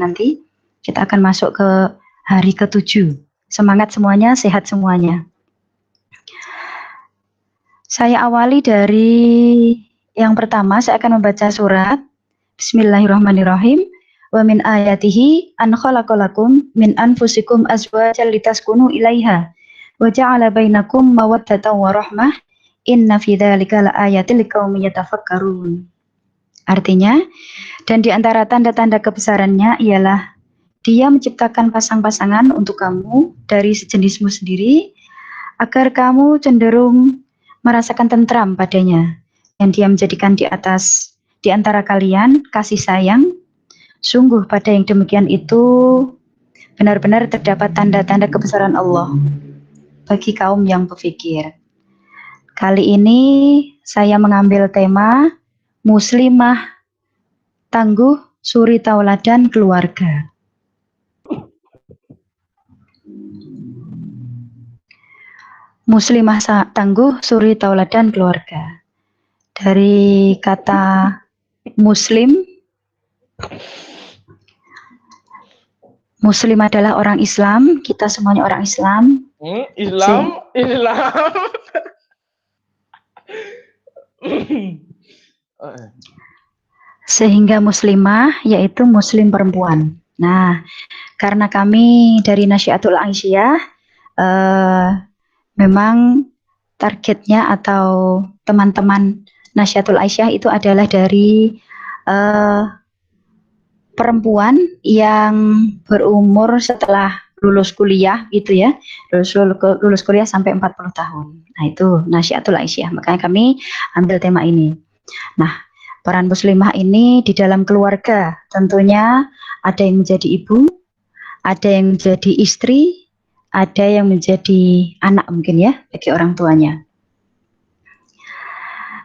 nanti kita akan masuk ke hari ke-7. Semangat semuanya, sehat semuanya. Saya awali dari yang pertama, saya akan membaca surat. Bismillahirrahmanirrahim. Wa min ayatihi an khalaqalakum min anfusikum azwajan litaskunu ilaiha wa ja'ala bainakum mawaddatan wa rahmah inna fi dzalika laayatil liqaumin yatafakkarun. Artinya, dan di antara tanda-tanda kebesarannya ialah Dia menciptakan pasang-pasangan untuk kamu dari sejenismu sendiri agar kamu cenderung merasakan tentram padanya, dan Dia menjadikan di antara kalian kasih sayang. Sungguh pada yang demikian itu benar-benar terdapat tanda-tanda kebesaran Allah bagi kaum yang berpikir. Kali ini saya mengambil tema Muslimah tangguh, suri tauladan keluarga. Muslimah tangguh, suri tauladan keluarga. Dari kata Muslim, Muslim adalah orang Islam, kita semuanya orang Islam. Islam. Sehingga muslimah yaitu muslim perempuan. Nah, karena kami dari Nasyiatul Aisyah, memang targetnya atau teman-teman Nasyiatul Aisyah itu adalah dari perempuan yang berumur setelah lulus kuliah gitu ya, lulus kuliah sampai 40 tahun. Nah, itu Nasyiatul Aisyah. Makanya kami ambil tema ini. Nah, peran muslimah ini di dalam keluarga tentunya ada yang menjadi ibu, ada yang menjadi istri, ada yang menjadi anak mungkin ya bagi orang tuanya.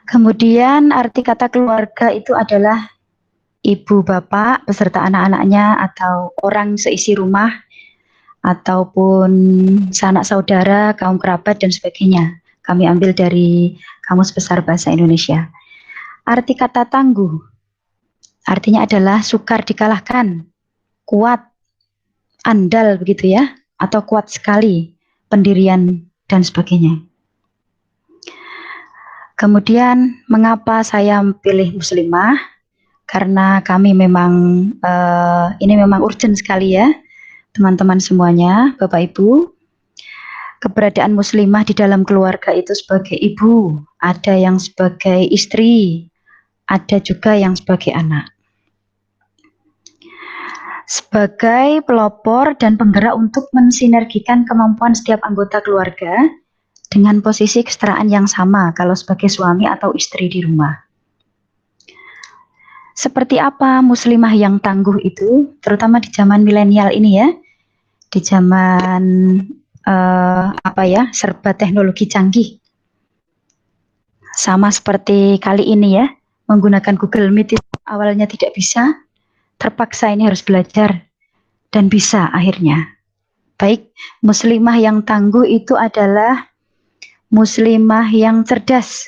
Kemudian arti kata keluarga itu adalah ibu bapak beserta anak-anaknya atau orang seisi rumah ataupun sanak saudara, kaum kerabat dan sebagainya. Kami ambil dari Kamus Besar Bahasa Indonesia. Arti kata tangguh artinya adalah sukar dikalahkan, kuat, andal begitu ya, atau kuat sekali, pendirian dan sebagainya. Kemudian mengapa saya pilih muslimah? Karena kami memang ini memang urgent sekali ya, teman-teman semuanya, Bapak Ibu. Keberadaan muslimah di dalam keluarga itu sebagai ibu, ada yang sebagai istri, ada juga yang sebagai anak. Sebagai pelopor dan penggerak untuk mensinergikan kemampuan setiap anggota keluarga dengan posisi kesetaraan yang sama kalau sebagai suami atau istri di rumah. Seperti apa muslimah yang tangguh itu, terutama di zaman milenial ini ya, di zaman serba teknologi canggih. Sama seperti kali ini ya, menggunakan Google Meet awalnya tidak bisa, terpaksa ini harus belajar dan bisa akhirnya. Baik, muslimah yang tangguh itu adalah muslimah yang cerdas.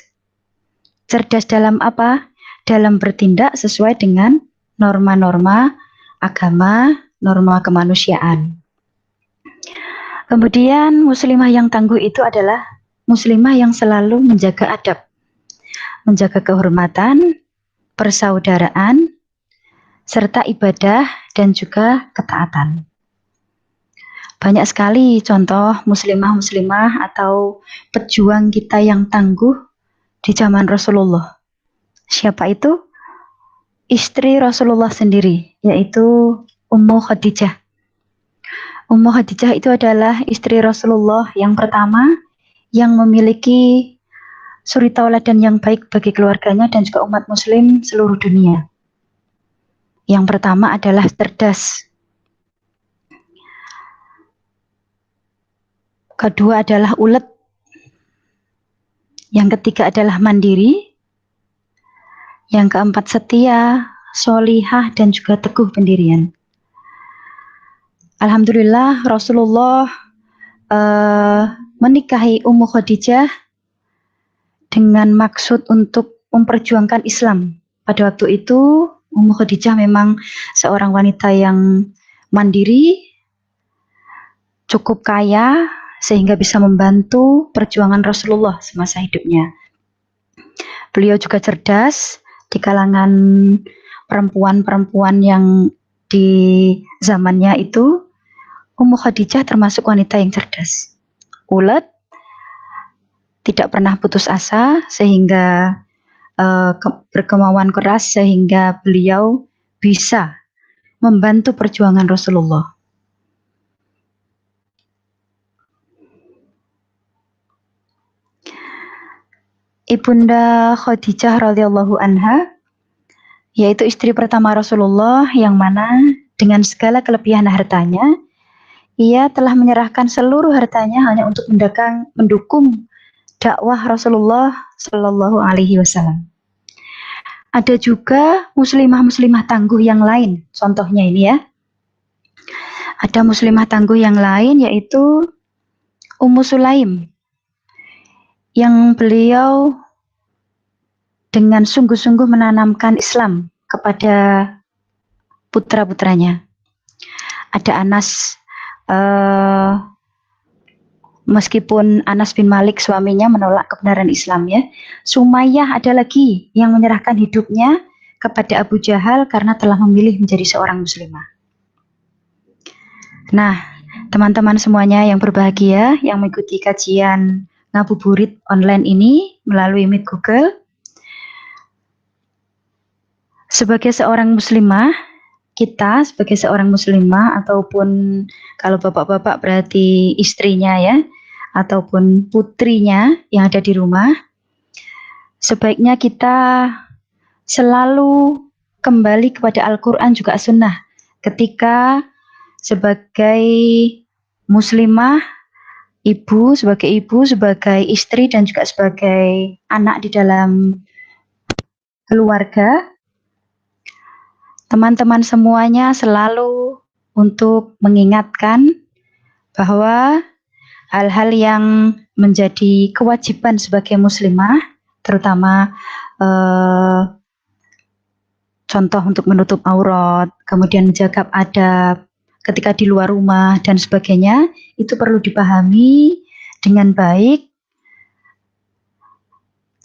Cerdas dalam apa? Dalam bertindak sesuai dengan norma-norma agama, norma kemanusiaan. Kemudian muslimah yang tangguh itu adalah muslimah yang selalu menjaga adab, menjaga kehormatan, persaudaraan, serta ibadah dan juga ketaatan. Banyak sekali contoh muslimah-muslimah atau pejuang kita yang tangguh di zaman Rasulullah. Siapa itu? Istri Rasulullah sendiri, yaitu Ummu Khadijah. Ummu Khadijah itu adalah istri Rasulullah yang pertama yang memiliki suri tauladan yang baik bagi keluarganya dan juga umat muslim seluruh dunia. Yang pertama adalah cerdas. Kedua adalah ulet. Yang ketiga adalah mandiri. Yang keempat setia, solihah, dan juga teguh pendirian. Alhamdulillah Rasulullah menikahi Ummu Khadijah dengan maksud untuk memperjuangkan Islam. Pada waktu itu Ummu Khadijah memang seorang wanita yang mandiri, cukup kaya, sehingga bisa membantu perjuangan Rasulullah semasa hidupnya. Beliau juga cerdas di kalangan perempuan-perempuan yang di zamannya itu. Ummu Khadijah termasuk wanita yang cerdas, ulet, tidak pernah putus asa, sehingga berkemauan keras sehingga beliau bisa membantu perjuangan Rasulullah. Ibunda Khadijah radhiyallahu anha, yaitu istri pertama Rasulullah, yang mana dengan segala kelebihan hartanya, ia telah menyerahkan seluruh hartanya hanya untuk mendukung dakwah Rasulullah Shallallahu Alaihi Wasallam. Ada juga muslimah-muslimah tangguh yang lain, contohnya ini ya. Ada muslimah tangguh yang lain, yaitu Ummu Sulaim, yang beliau dengan sungguh-sungguh menanamkan Islam kepada putra-putranya. Ada Anas, meskipun Anas bin Malik suaminya menolak kebenaran Islam ya. Sumayyah ada lagi yang menyerahkan hidupnya kepada Abu Jahal karena telah memilih menjadi seorang muslimah. Nah, teman-teman semuanya yang berbahagia yang mengikuti kajian ngabuburit online ini melalui Meet Google, sebagai seorang muslimah, kita sebagai seorang muslimah, ataupun kalau bapak-bapak berarti istrinya ya, ataupun putrinya yang ada di rumah, sebaiknya kita selalu kembali kepada Al-Quran juga Sunnah ketika sebagai muslimah, sebagai ibu, sebagai istri, dan juga sebagai anak di dalam keluarga. Teman-teman semuanya selalu untuk mengingatkan bahwa hal-hal yang menjadi kewajiban sebagai muslimah, terutama contoh untuk menutup aurat, kemudian menjaga adab ketika di luar rumah dan sebagainya, itu perlu dipahami dengan baik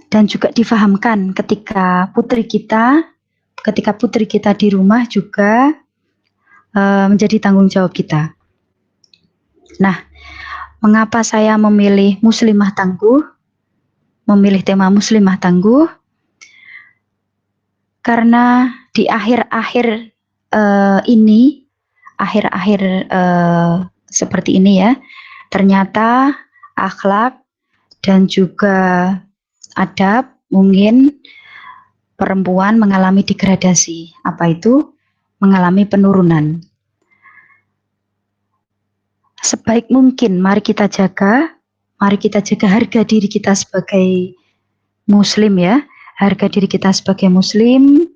dan juga difahamkan ketika putri kita di rumah juga menjadi tanggung jawab kita. Nah, mengapa saya memilih muslimah tangguh, memilih tema muslimah tangguh? Karena di akhir-akhir seperti ini ya, ternyata akhlak dan juga adab mungkin perempuan mengalami degradasi. Apa itu? Mengalami penurunan. Sebaik mungkin mari kita jaga harga diri kita sebagai muslim ya, harga diri kita sebagai muslim.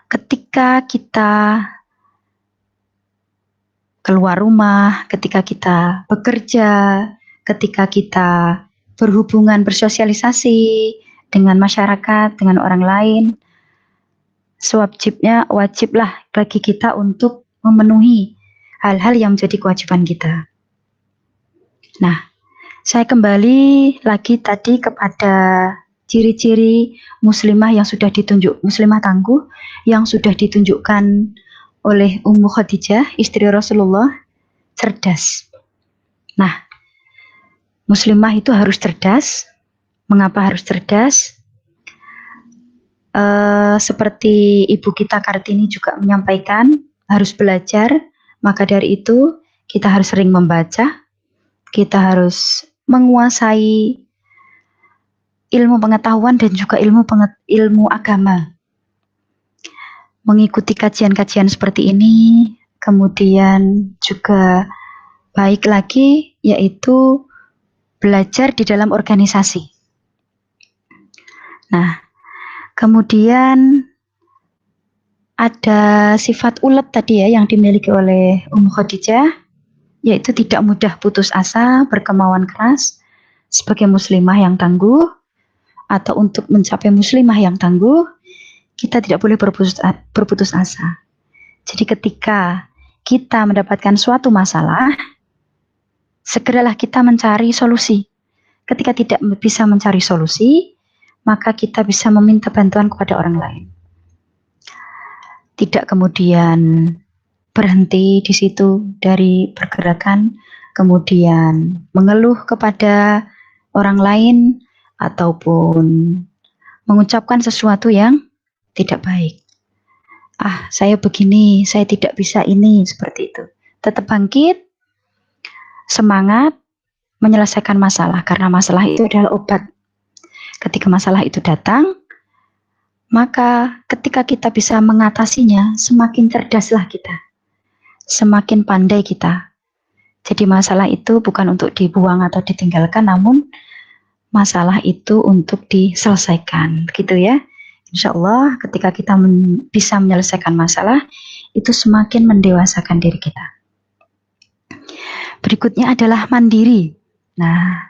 Ketika kita keluar rumah, ketika kita bekerja, ketika kita berhubungan, bersosialisasi dengan masyarakat, dengan orang lain, wajiblah bagi kita untuk memenuhi hal-hal yang menjadi kewajiban kita. Nah, saya kembali lagi tadi kepada ciri-ciri muslimah tangguh yang sudah ditunjukkan oleh Ummu Khadijah, istri Rasulullah, cerdas. Nah, muslimah itu harus cerdas. Mengapa harus cerdas? Seperti ibu kita Kartini juga menyampaikan, harus belajar. Maka dari itu kita harus sering membaca, kita harus menguasai ilmu pengetahuan dan juga ilmu agama. Mengikuti kajian-kajian seperti ini, kemudian juga baik lagi yaitu belajar di dalam organisasi. Nah, kemudian ada sifat ulet tadi ya yang dimiliki oleh Ummu Khadijah, yaitu tidak mudah putus asa, berkemauan keras sebagai muslimah yang tangguh, atau untuk mencapai muslimah yang tangguh, kita tidak boleh berputus asa. Jadi ketika kita mendapatkan suatu masalah, segeralah kita mencari solusi. Ketika tidak bisa mencari solusi, maka kita bisa meminta bantuan kepada orang lain. Tidak kemudian berhenti di situ dari pergerakan, kemudian mengeluh kepada orang lain, ataupun mengucapkan sesuatu yang tidak baik. Saya begini, saya tidak bisa ini, seperti itu. Tetap bangkit, semangat, menyelesaikan masalah, karena masalah itu adalah obat. Ketika masalah itu datang, maka ketika kita bisa mengatasinya, semakin cerdaslah kita, semakin pandai kita. Jadi masalah itu bukan untuk dibuang atau ditinggalkan, namun masalah itu untuk diselesaikan, gitu ya. Insya Allah ketika kita bisa menyelesaikan masalah, itu semakin mendewasakan diri kita. Berikutnya adalah mandiri. Nah,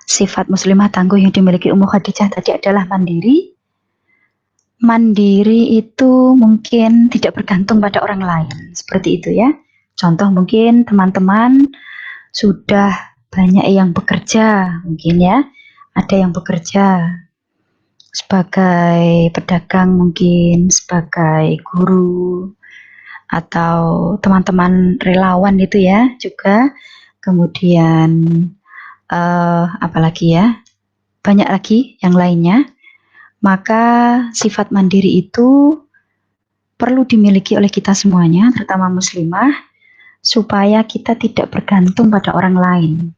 sifat muslimah tangguh yang dimiliki Ummu Khadijah tadi adalah mandiri. Mandiri itu mungkin tidak bergantung pada orang lain, seperti itu ya. Contoh mungkin teman-teman sudah banyak yang bekerja, mungkin ya. Ada yang bekerja sebagai pedagang, mungkin sebagai guru, atau teman-teman relawan itu ya juga. Kemudian apalagi ya, banyak lagi yang lainnya. Maka sifat mandiri itu perlu dimiliki oleh kita semuanya, terutama muslimah, supaya kita tidak bergantung pada orang lain.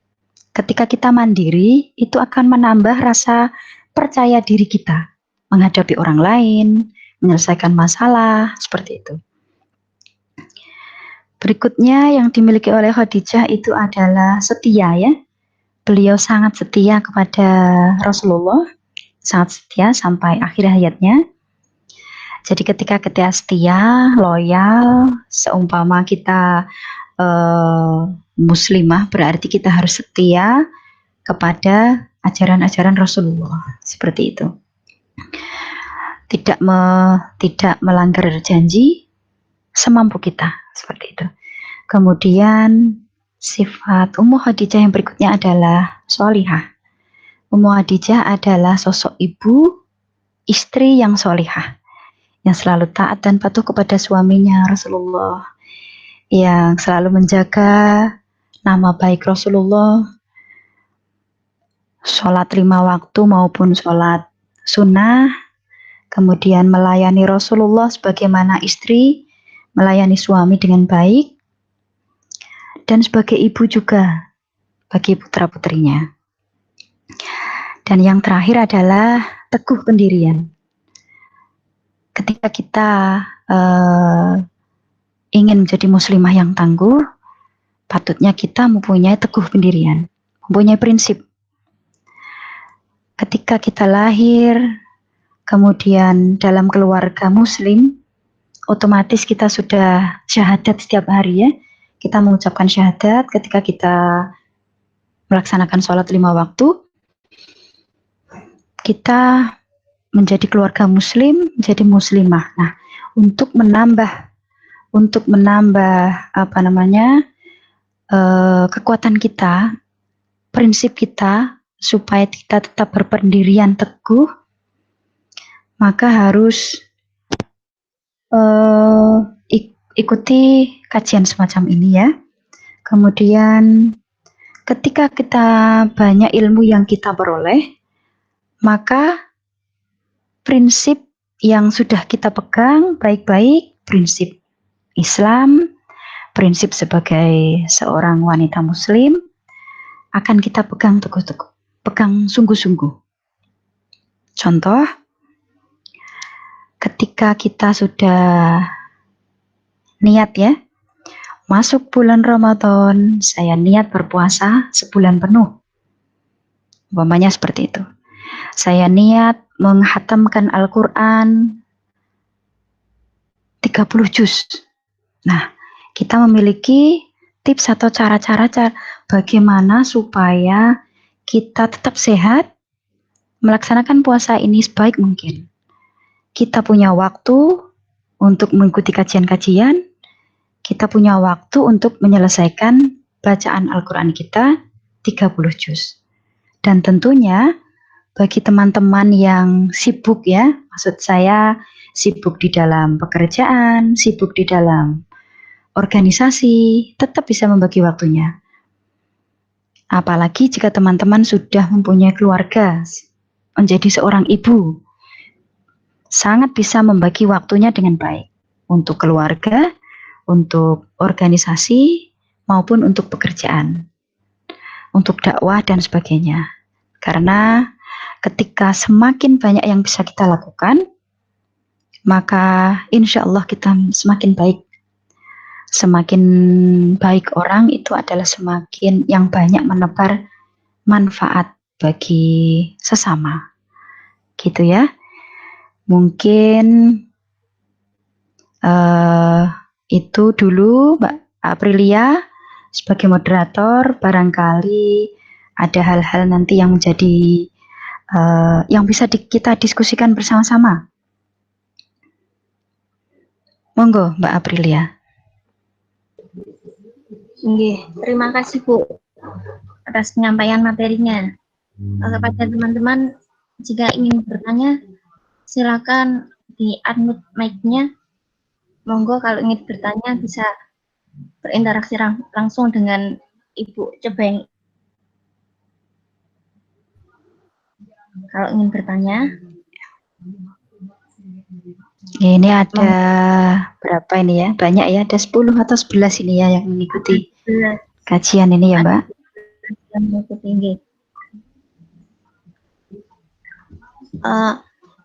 Ketika kita mandiri, itu akan menambah rasa percaya diri kita menghadapi orang lain, menyelesaikan masalah, seperti itu. Berikutnya yang dimiliki oleh Khadijah itu adalah setia ya. Beliau sangat setia kepada Rasulullah, sangat setia sampai akhir hayatnya. Jadi ketika kita setia, loyal, seumpama kita muslimah, berarti kita harus setia kepada ajaran-ajaran Rasulullah, seperti itu. Tidak melanggar janji semampu kita, seperti itu. Kemudian sifat Ummu Khadijah yang berikutnya adalah sholihah. Ummu Khadijah adalah sosok ibu, istri yang sholihah, yang selalu taat dan patuh kepada suaminya Rasulullah, yang selalu menjaga nama baik Rasulullah, sholat 5 waktu maupun sholat sunnah, kemudian melayani Rasulullah sebagaimana istri melayani suami dengan baik, dan sebagai ibu juga bagi putra-putrinya. Dan yang terakhir adalah teguh pendirian. Ketika kita ingin menjadi muslimah yang tangguh, patutnya kita mempunyai teguh pendirian, mempunyai prinsip. Ketika kita lahir, kemudian dalam keluarga muslim, otomatis kita sudah syahadat setiap hari ya. Kita mengucapkan syahadat ketika kita melaksanakan sholat 5 waktu. Kita menjadi keluarga muslim, menjadi muslimah. Nah, untuk menambah kekuatan kita, prinsip kita, supaya kita tetap berpendirian teguh, maka harus ikuti kajian semacam ini ya. Kemudian ketika kita banyak ilmu yang kita peroleh, maka prinsip yang sudah kita pegang baik-baik, prinsip Islam, prinsip sebagai seorang wanita muslim, akan kita pegang teguh-teguh, pegang sungguh-sungguh. Contoh, ketika kita sudah niat ya, masuk bulan Ramadan, saya niat berpuasa sebulan penuh. Umpamanya seperti itu. Saya niat menghatamkan Al-Quran 30 juz. Nah, kita memiliki tips atau cara-cara bagaimana supaya kita tetap sehat, melaksanakan puasa ini sebaik mungkin. kita punya waktu untuk mengikuti kajian-kajian, kita punya waktu untuk menyelesaikan bacaan Al-Quran kita 30 juz. Dan tentunya bagi teman-teman yang sibuk ya, maksud saya sibuk di dalam pekerjaan, sibuk di dalam organisasi, tetap bisa membagi waktunya. Apalagi jika teman-teman sudah mempunyai keluarga, menjadi seorang ibu, sangat bisa membagi waktunya dengan baik untuk keluarga, untuk organisasi, maupun untuk pekerjaan, untuk dakwah dan sebagainya. Karena ketika semakin banyak yang bisa kita lakukan, maka insya Allah kita semakin baik. Semakin baik orang itu adalah semakin yang banyak menebar manfaat bagi sesama. Gitu ya. Mungkin itu dulu Mbak Aprilia sebagai moderator. Barangkali ada hal-hal nanti yang menjadi yang bisa kita diskusikan bersama-sama. Monggo Mbak Aprilia. Terima kasih Bu atas penyampaian materinya. Kepada teman-teman, jika ingin bertanya, silakan di-unmute mic-nya. Monggo kalau ingin bertanya bisa berinteraksi langsung dengan Ibu Cebeng. Kalau ingin bertanya. Ini ada berapa ini ya? Banyak ya, ada 10 atau 11 ini ya yang mengikuti kajian ini ya Mbak?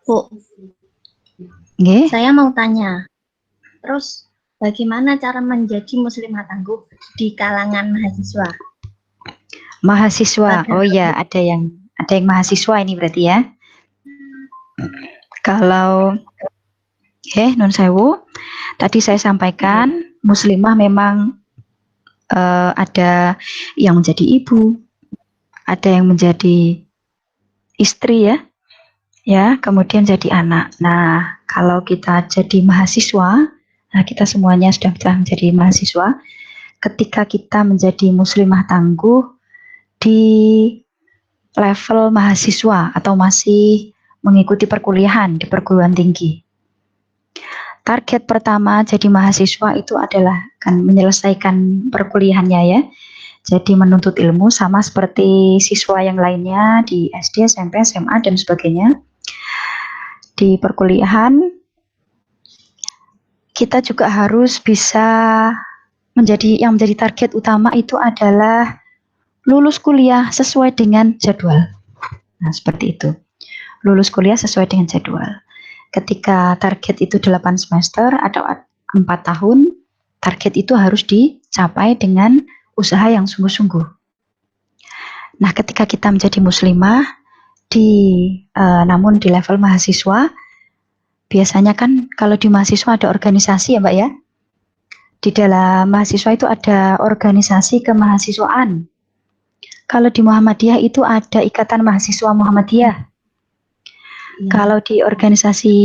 Bu, Nggih. Saya mau tanya, terus bagaimana cara menjadi muslimah tangguh di kalangan mahasiswa? Mahasiswa, oh ya, ada yang mahasiswa ini berarti ya. Kalau nun sewu, tadi saya sampaikan muslimah memang ada yang menjadi ibu, ada yang menjadi istri ya, kemudian jadi anak. Nah, kalau kita jadi mahasiswa, nah kita semuanya sudah menjadi mahasiswa. Ketika kita menjadi muslimah tangguh di level mahasiswa atau masih mengikuti perkuliahan di perguruan tinggi. Target pertama jadi mahasiswa itu adalah kan menyelesaikan perkuliahannya ya. Jadi menuntut ilmu sama seperti siswa yang lainnya di SD, SMP, SMA dan sebagainya. Di perkuliahan kita juga harus bisa yang menjadi target utama itu adalah lulus kuliah sesuai dengan jadwal. Nah, seperti itu. Lulus kuliah sesuai dengan jadwal. Ketika target itu 8 semester atau 4 tahun, target itu harus dicapai dengan usaha yang sungguh-sungguh. Nah, ketika kita menjadi muslimah, namun di level mahasiswa, biasanya kan kalau di mahasiswa ada organisasi ya Mbak ya. Di dalam mahasiswa itu ada organisasi kemahasiswaan. Kalau di Muhammadiyah itu ada Ikatan Mahasiswa Muhammadiyah. Kalau di organisasi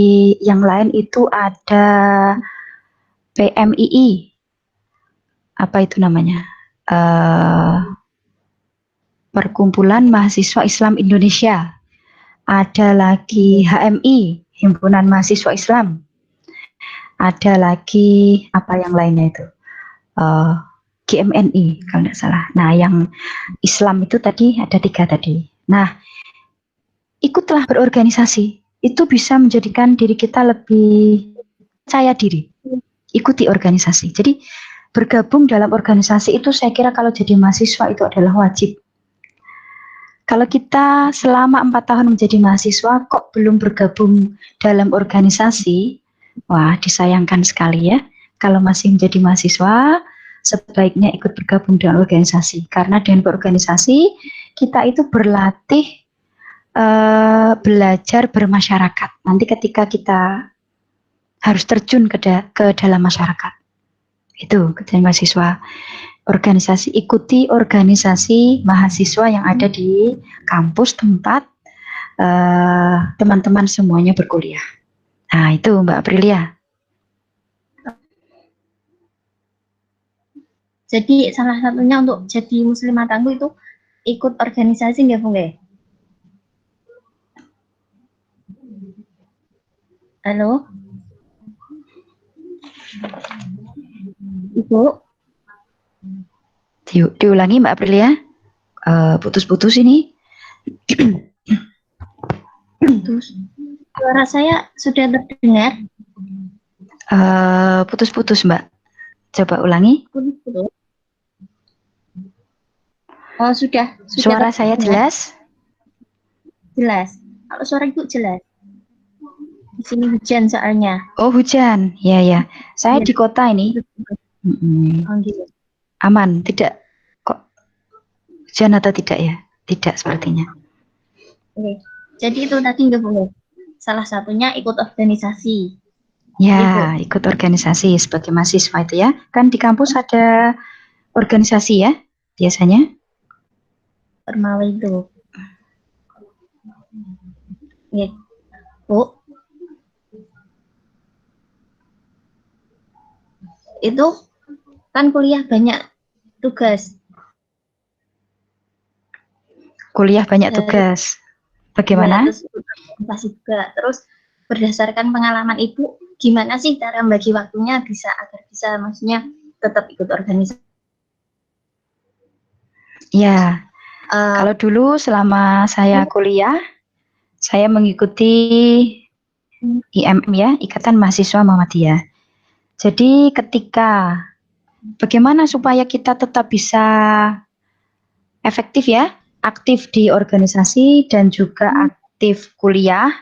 yang lain itu ada PMII, apa itu namanya? Perkumpulan Mahasiswa Islam Indonesia. Ada lagi HMI, Himpunan Mahasiswa Islam. Ada lagi apa yang lainnya itu? GMNI kalau tidak salah. Nah, yang Islam itu tadi ada 3 tadi. Nah, ikutlah berorganisasi, itu bisa menjadikan diri kita lebih percaya diri. Ikuti organisasi. Jadi bergabung dalam organisasi itu saya kira kalau jadi mahasiswa itu adalah wajib. Kalau kita selama 4 tahun menjadi mahasiswa kok belum bergabung dalam organisasi, wah disayangkan sekali ya. Kalau masih menjadi mahasiswa, sebaiknya ikut bergabung dengan organisasi. Karena dengan berorganisasi, kita itu berlatih belajar bermasyarakat. Nanti ketika kita harus terjun ke dalam masyarakat, itu ketika mahasiswa organisasi, ikuti organisasi mahasiswa yang ada di kampus tempat teman-teman semuanya berkuliah. Nah, itu Mbak Aprilia. Jadi salah satunya untuk jadi muslimah tangguh itu ikut organisasi nggak Bu? Halo, Ibu. Diulangi Mbak Aprilia. Putus-putus ini. Terus, suara saya sudah terdengar. Putus-putus Mbak. Coba ulangi. Putus. Oh, sudah Suara saya terdengar. jelas? Jelas. Kalau suara Ibu jelas. Di sini hujan soalnya. Oh, hujan. Ya, ya. Saya Ya. di kota ini. Oh, gitu. Aman, tidak kok hujan atau tidak ya? Tidak sepertinya. Oke. Jadi itu tadi nggak boleh. Salah satunya ikut organisasi. Ya, ikut organisasi sebagai mahasiswa itu ya. Kan di kampus ada organisasi ya, biasanya. Permala itu. Ya, Bu. Itu kan kuliah banyak tugas. Kuliah banyak tugas. Bagaimana? Ya, terus organisasi juga. Terus berdasarkan pengalaman Ibu, gimana sih cara membagi waktunya agar bisa maksudnya tetap ikut organisasi? Ya, kalau dulu selama saya kuliah, saya mengikuti IMM ya, Ikatan Mahasiswa Muhammadiyah. Jadi ketika bagaimana supaya kita tetap bisa efektif ya, aktif di organisasi dan juga aktif kuliah.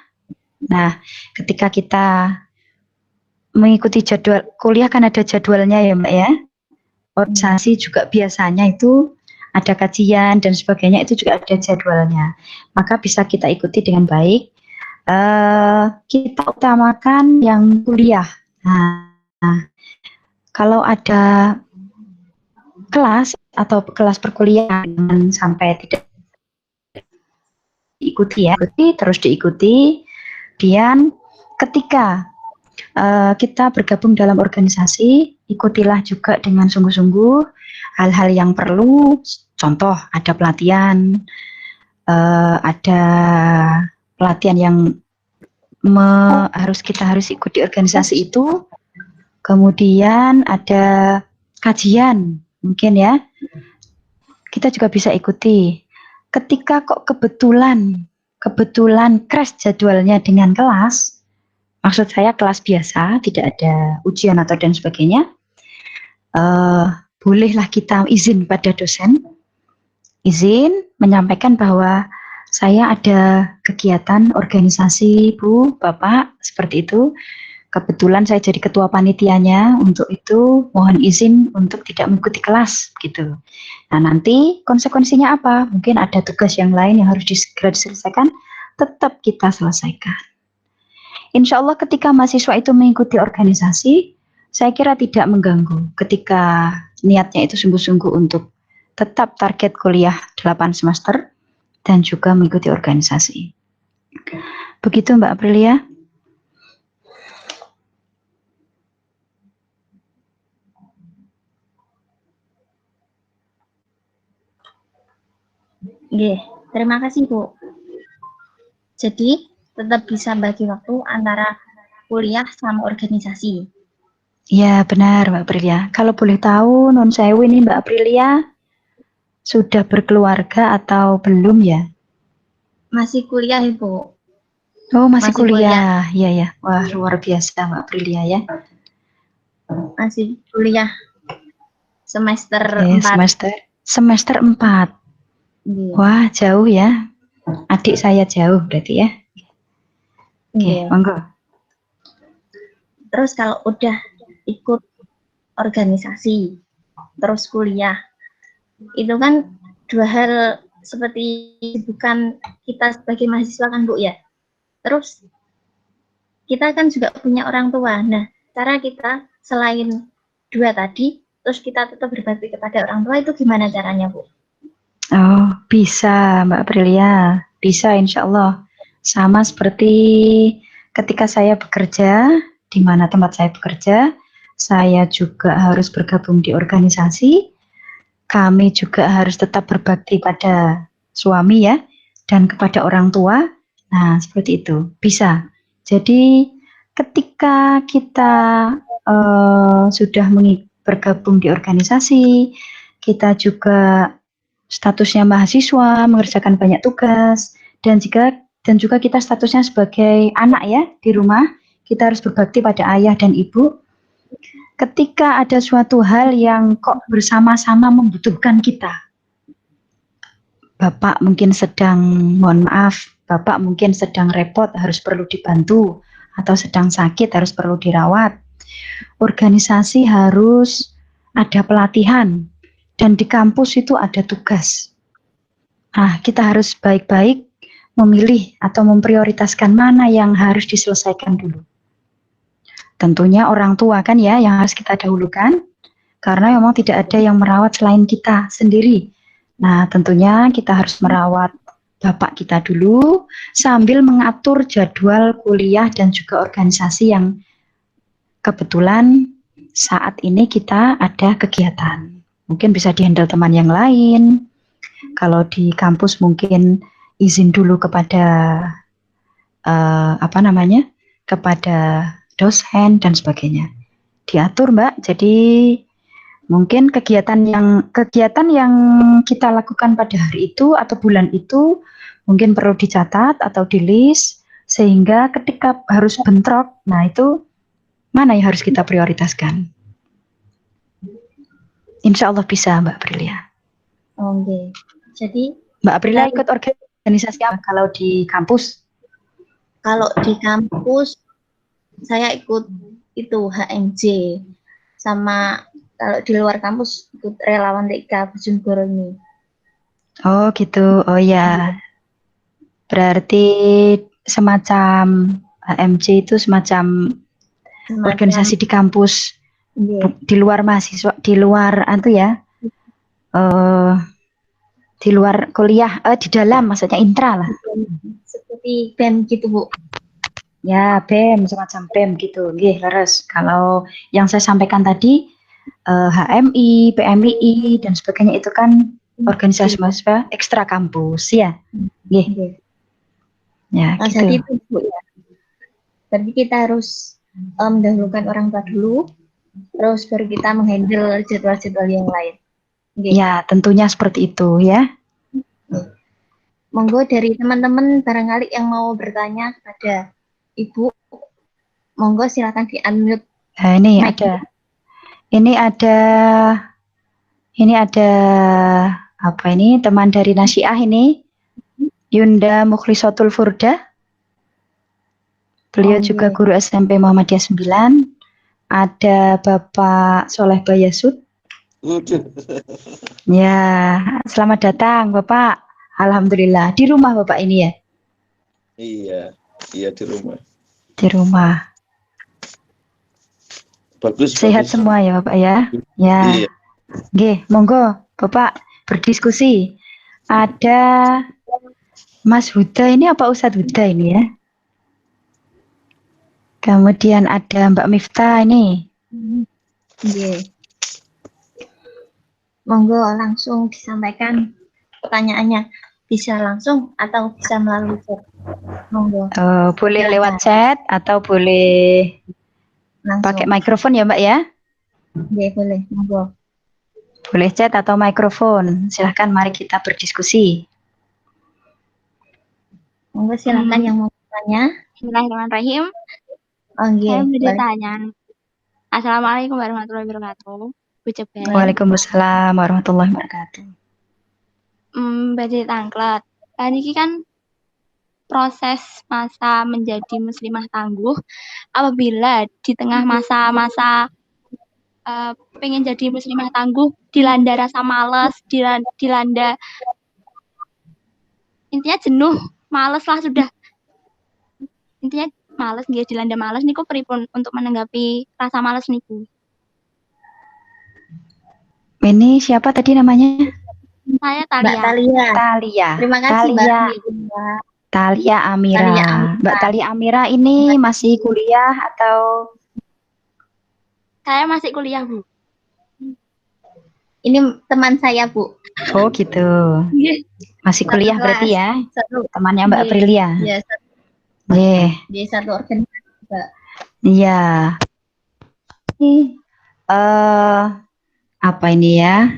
Nah, ketika kita mengikuti jadwal kuliah kan ada jadwalnya ya Mbak ya. Organisasi juga biasanya itu ada kajian dan sebagainya, itu juga ada jadwalnya. Maka bisa kita ikuti dengan baik. Kita utamakan yang kuliah. Nah, kalau ada kelas atau kelas perkuliahan sampai tidak diikuti ya, terus diikuti. Kemudian ketika kita bergabung dalam organisasi, ikutilah juga dengan sungguh-sungguh hal-hal yang perlu. Contoh, ada pelatihan, ada pelatihan yang kita harus ikuti organisasi itu. Kemudian ada kajian, mungkin ya, kita juga bisa ikuti. Ketika kok kebetulan crash jadwalnya dengan kelas, maksud saya kelas biasa, tidak ada ujian atau dan sebagainya, bolehlah kita izin pada dosen, izin menyampaikan bahwa saya ada kegiatan organisasi Bu, Bapak, seperti itu. Kebetulan saya jadi ketua panitianya, untuk itu mohon izin untuk tidak mengikuti kelas gitu. Nah, nanti konsekuensinya apa? Mungkin ada tugas yang lain yang harus segera diselesaikan, tetap kita selesaikan. Insya Allah ketika mahasiswa itu mengikuti organisasi, saya kira tidak mengganggu ketika niatnya itu sungguh-sungguh untuk tetap target kuliah 8 semester dan juga mengikuti organisasi. Begitu Mbak Aprilia. Oke, terima kasih Bu. Jadi tetap bisa bagi waktu antara kuliah sama organisasi. Ya benar Mbak Aprilia. Kalau boleh tahu non sewu ini Mbak Aprilia sudah berkeluarga atau belum ya? Masih kuliah Ibu. Oh masih kuliah. Iya ya. Wah luar biasa Mbak Aprilia ya. Masih kuliah semester 4. Semester 4. Yeah. Wah jauh ya. Adik saya jauh berarti ya. Oke, monggo. Terus kalau udah ikut organisasi, terus kuliah, itu kan dua hal seperti bukan kita sebagai mahasiswa kan Bu ya. Terus kita kan juga punya orang tua. Nah, cara kita selain dua tadi, terus kita tetap berbakti kepada orang tua itu gimana caranya Bu? Oh, bisa Mbak Aprilia. Bisa insya Allah. Sama seperti ketika saya bekerja, di mana tempat saya bekerja, saya juga harus bergabung di organisasi. Kami juga harus tetap berbakti pada suami ya, dan kepada orang tua. Nah, seperti itu. Bisa. Jadi, ketika kita sudah bergabung di organisasi, kita juga statusnya mahasiswa, mengerjakan banyak tugas, dan juga kita statusnya sebagai anak ya di rumah, kita harus berbakti pada ayah dan ibu. Ketika ada suatu hal yang kok bersama-sama membutuhkan kita, Bapak mungkin sedang, mohon maaf, Bapak mungkin sedang repot, harus perlu dibantu, atau sedang sakit, harus perlu dirawat. Organisasi harus ada pelatihan, dan di kampus itu ada tugas. Nah, kita harus baik-baik memilih atau memprioritaskan mana yang harus diselesaikan dulu. Tentunya orang tua kan ya yang harus kita dahulukan, karena memang tidak ada yang merawat selain kita sendiri. Nah, tentunya kita harus merawat bapak kita dulu, sambil mengatur jadwal kuliah dan juga organisasi yang kebetulan saat ini kita ada kegiatan. Mungkin bisa dihandle teman yang lain. Kalau di kampus mungkin izin dulu kepada kepada dosen dan sebagainya. Diatur, Mbak. Jadi mungkin kegiatan yang kita lakukan pada hari itu atau bulan itu mungkin perlu dicatat atau di list, sehingga ketika harus bentrok, nah itu mana yang harus kita prioritaskan. Insya Allah bisa, Mbak Aprilia. Oke. Jadi Mbak Aprilia ikut organisasi apa kalau di kampus? Kalau di kampus saya ikut itu HMJ, sama kalau di luar kampus ikut relawan TK Bojonegoro ini. Oh gitu, oh ya. Berarti semacam HMJ itu semacam organisasi di kampus, di luar mahasiswa, di luar di luar kuliah, di dalam maksudnya intra lah. Seperti BEM gitu, Bu. Ya, BEM, semacam BEM gitu. Nggih, leres. Kalau yang saya sampaikan tadi, HMI, PMII, dan sebagainya itu kan organisasi mahasiswa ekstra kampus, ya. Nggih. Ya, gitu. Jadi itu, Bu, ya. Berarti kita harus mendahulukan orang tua dulu, terus baru kita menghandle jadwal-jadwal yang lain. Okay. Ya, tentunya seperti itu ya. Monggo dari teman-teman barangkali yang mau bertanya kepada Ibu, monggo silakan di-unmute. Nah, ini ada apa ini, teman dari Nasiah ini, Yunda Mukhlisatul Furda. Beliau juga guru SMP Muhammadiyah 9. Ada Bapak Soleh Bayasud. Ya, selamat datang Bapak. Alhamdulillah, di rumah Bapak ini ya? Iya di rumah. Di rumah. Bagus. Sehat semua ya Bapak ya? Ya. Iya. Oke, monggo Bapak berdiskusi. Ada Mas Huda ini apa Ustadz Huda ini ya? Kemudian ada Mbak Miftah ini. Iya. Monggo langsung disampaikan pertanyaannya. Bisa langsung atau bisa melalui chat. Monggo. Boleh lewat chat atau boleh langsung pakai mikrofon ya Mbak ya? Iya, boleh. Monggo. Boleh chat atau mikrofon. Silahkan, mari kita berdiskusi. Monggo silakan yang mau bertanya. Bismillahirrahmanirrahim. Saya bertanya. Assalamualaikum warahmatullahi wabarakatuh. Waalaikumsalam warahmatullahi wabarakatuh. Badhe tangklet. Niki kan proses masa menjadi muslimah tangguh, apabila di tengah masa-masa pengen jadi muslimah tangguh dilanda rasa malas, dilanda intinya jenuh, malas lah sudah. Intinya malas, nggih, dilanda malas niku pripun untuk menanggapi rasa malas niku? Ini siapa tadi namanya? Saya Talia. Mbak Talia. Talia. Terima kasih Talia. Mbak. Talia Amira. Mbak Tali Amira ini masih kuliah atau Saya masih kuliah, Bu. Ini teman saya, Bu. oh gitu. Nggih. Masih Satu kuliah berarti kelas. ya? Satu. Temannya Mbak Nggih. Aprilia. Ya, Nggih. di satu organisasi juga. Iya. Ini apa ini ya?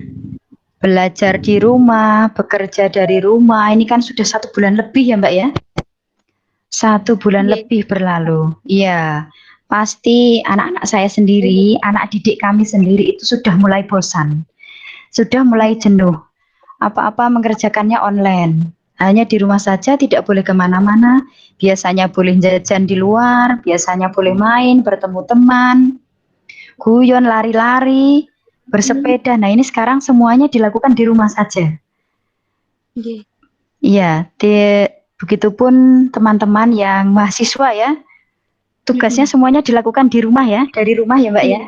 Belajar di rumah, bekerja dari rumah. Ini kan sudah 1 bulan lebih ya, Mbak ya? 1 bulan Nggih. lebih berlalu. Iya. Pasti anak-anak saya sendiri, anak didik kami sendiri itu sudah mulai bosan. Sudah mulai jenuh. Apa-apa mengerjakannya online. Hanya di rumah saja, tidak boleh kemana-mana. Biasanya boleh jajan di luar, biasanya boleh main, bertemu teman, guyon, lari-lari, bersepeda. Nah, ini sekarang semuanya dilakukan di rumah saja. Nggih. Iya, begitupun teman-teman yang mahasiswa ya. Tugasnya semuanya dilakukan di rumah ya, dari rumah ya, Mbak ya.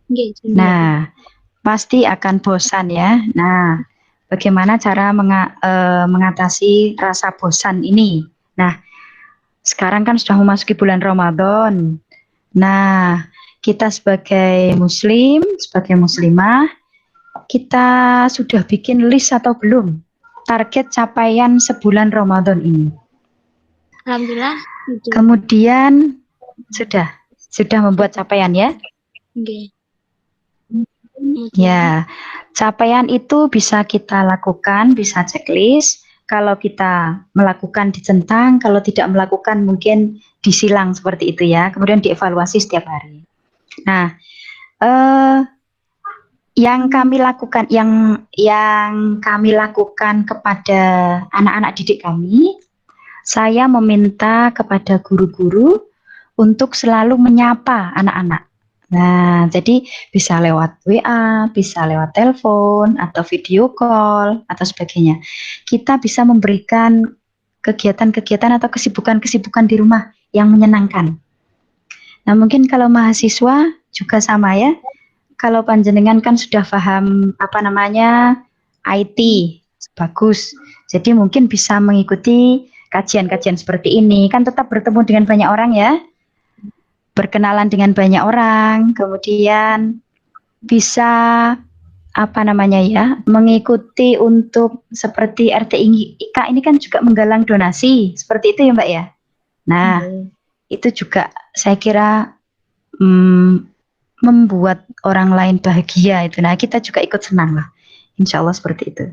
Nggih. Nah, pasti akan bosan ya. Nah, bagaimana cara mengatasi rasa bosan ini? Nah, sekarang kan sudah memasuki bulan Ramadan. Nah, kita sebagai muslim, sebagai muslimah, kita sudah bikin list atau belum target capaian sebulan Ramadan ini? Alhamdulillah. Kemudian sudah membuat capaian ya? Nggih. Ya, capaian itu bisa kita lakukan, bisa checklist. Kalau kita melakukan dicentang, kalau tidak melakukan mungkin disilang seperti itu ya. Kemudian dievaluasi setiap hari. Nah, yang kami lakukan, yang kami lakukan kepada anak-anak didik kami, saya meminta kepada guru-guru untuk selalu menyapa anak-anak. Nah, jadi bisa lewat WA, bisa lewat telepon, atau video call, atau sebagainya. Kita bisa memberikan kegiatan-kegiatan atau kesibukan-kesibukan di rumah yang menyenangkan. Nah, mungkin kalau mahasiswa juga sama ya. Kalau panjenengan kan sudah paham apa namanya IT, bagus. Jadi mungkin bisa mengikuti kajian-kajian seperti ini. Kan tetap bertemu dengan banyak orang ya. Berkenalan dengan banyak orang, kemudian bisa apa namanya ya, mengikuti untuk seperti RTIK ini kan juga menggalang donasi, seperti itu ya Mbak ya. Nah, itu juga saya kira membuat orang lain bahagia itu. Nah, kita juga ikut senang lah. Insya Allah seperti itu.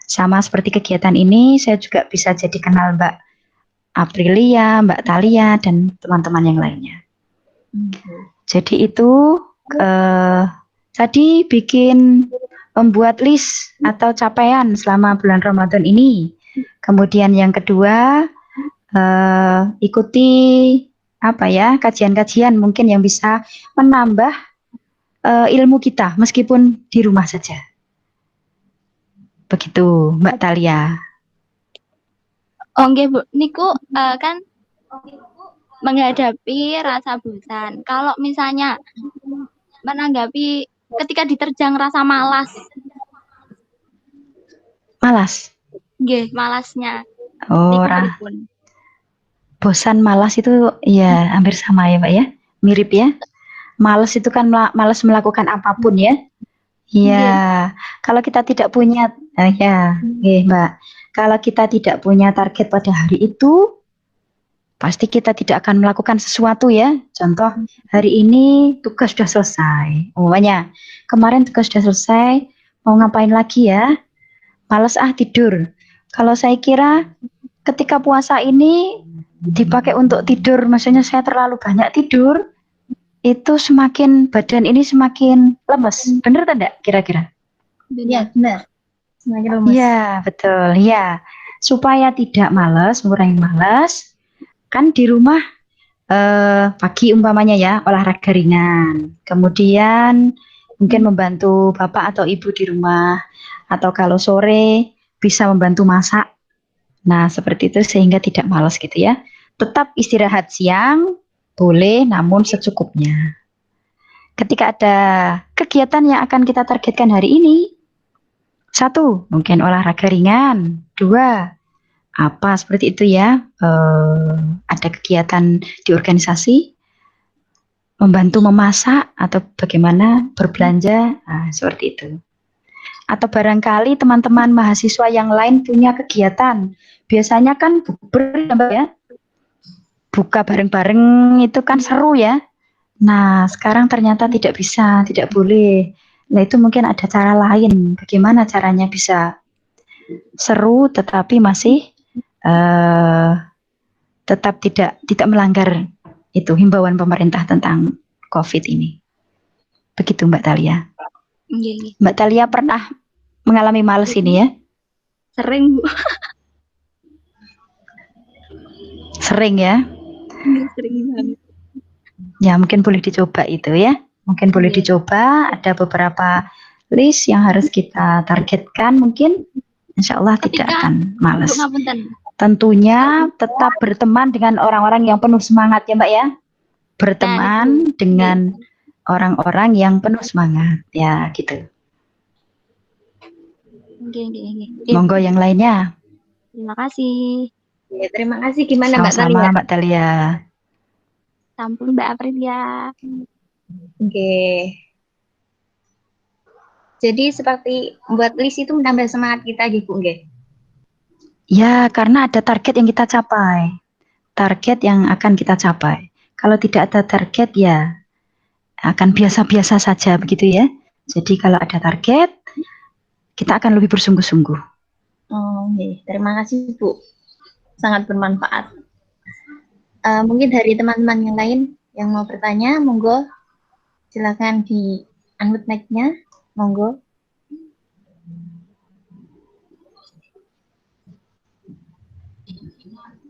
Sama seperti kegiatan ini, saya juga bisa jadi kenal Mbak Aprilia, Mbak Talia, dan teman-teman yang lainnya. Jadi itu tadi membuat list atau capaian selama bulan Ramadan ini. Kemudian yang kedua ikuti apa ya, kajian-kajian mungkin yang bisa menambah ilmu kita meskipun di rumah saja. Begitu Mbak Talia. Oh nggih, Bu. Niku kan menghadapi rasa bosan. Kalau misalnya menanggapi ketika diterjang rasa malas. Malas. Nggih, malasnya. Oh, bosan malas itu ya hampir sama ya, Mbak ya. Mirip ya. Malas itu kan malas melakukan apapun ya. Iya, kalau kita tidak punya Mbak. Kalau kita tidak punya target pada hari itu, pasti kita tidak akan melakukan sesuatu ya. Contoh, hari ini tugas sudah selesai. Umpamanya, kemarin tugas sudah selesai, mau ngapain lagi ya? Males tidur. Kalau saya kira ketika puasa ini dipakai untuk tidur, maksudnya saya terlalu banyak tidur, itu semakin badan ini semakin lemes. Benar tidak kira-kira? Iya, benar. Semakin lemes. Iya, betul. Ya, supaya tidak malas, mengurangi malas, kan di rumah pagi umpamanya ya olahraga ringan, kemudian mungkin membantu bapak atau ibu di rumah, atau kalau sore bisa membantu masak. Nah seperti itu sehingga tidak malas gitu ya. Tetap istirahat siang boleh, namun secukupnya. Ketika ada kegiatan yang akan kita targetkan hari ini, 1 mungkin olahraga ringan, 2 apa seperti itu ya. Ada kegiatan di organisasi, membantu memasak atau bagaimana berbelanja, seperti itu. Atau barangkali teman-teman mahasiswa yang lain punya kegiatan. Biasanya kan bukber ya, Mbak ya. Buka bareng-bareng itu kan seru ya. Nah, sekarang ternyata tidak bisa, tidak boleh. Nah, itu mungkin ada cara lain. Bagaimana caranya bisa seru tetapi masih tetap tidak melanggar itu himbauan pemerintah tentang COVID ini. Begitu Mbak Thalia. Iya, iya. Mbak Thalia pernah mengalami males ini ya? Sering, Bu. Sering ya? Iya, sering banget. Ya mungkin boleh dicoba itu ya. Mungkin boleh Iya. dicoba. Ada beberapa list yang harus kita targetkan mungkin. Insya Allah tidak Ketika akan males. Bu, ngapunten. Tentunya tetap berteman dengan orang-orang yang penuh semangat ya Mbak ya. Berteman dengan orang-orang yang penuh semangat ya gitu. Oke. Monggo yang lainnya. Terima kasih. Ya, terima kasih. Gimana Mbak Thalia? Sama-sama Mbak Thalia. Sampun Mbak Aprilia. Oke. Jadi seperti buat list itu menambah semangat kita gitu, nggih. Ya, karena ada target yang kita capai. Target yang akan kita capai. Kalau tidak ada target ya akan biasa-biasa saja begitu ya. Jadi kalau ada target kita akan lebih bersungguh-sungguh. Oh, okay. Terima kasih Bu. Sangat bermanfaat. Mungkin dari teman-teman yang lain yang mau bertanya, monggo silakan di unmute mic-nya, monggo.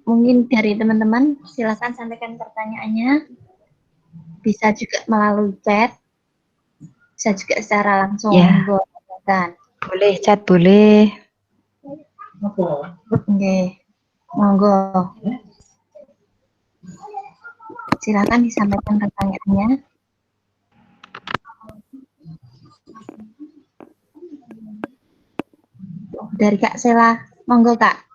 Mungkin dari teman-teman silakan sampaikan pertanyaannya. Bisa juga melalui chat, bisa juga secara langsung. Ya. Monggo. Boleh chat, boleh. Oke, monggo. Silakan disampaikan pertanyaannya. Dari Kak Sela, monggo Kak.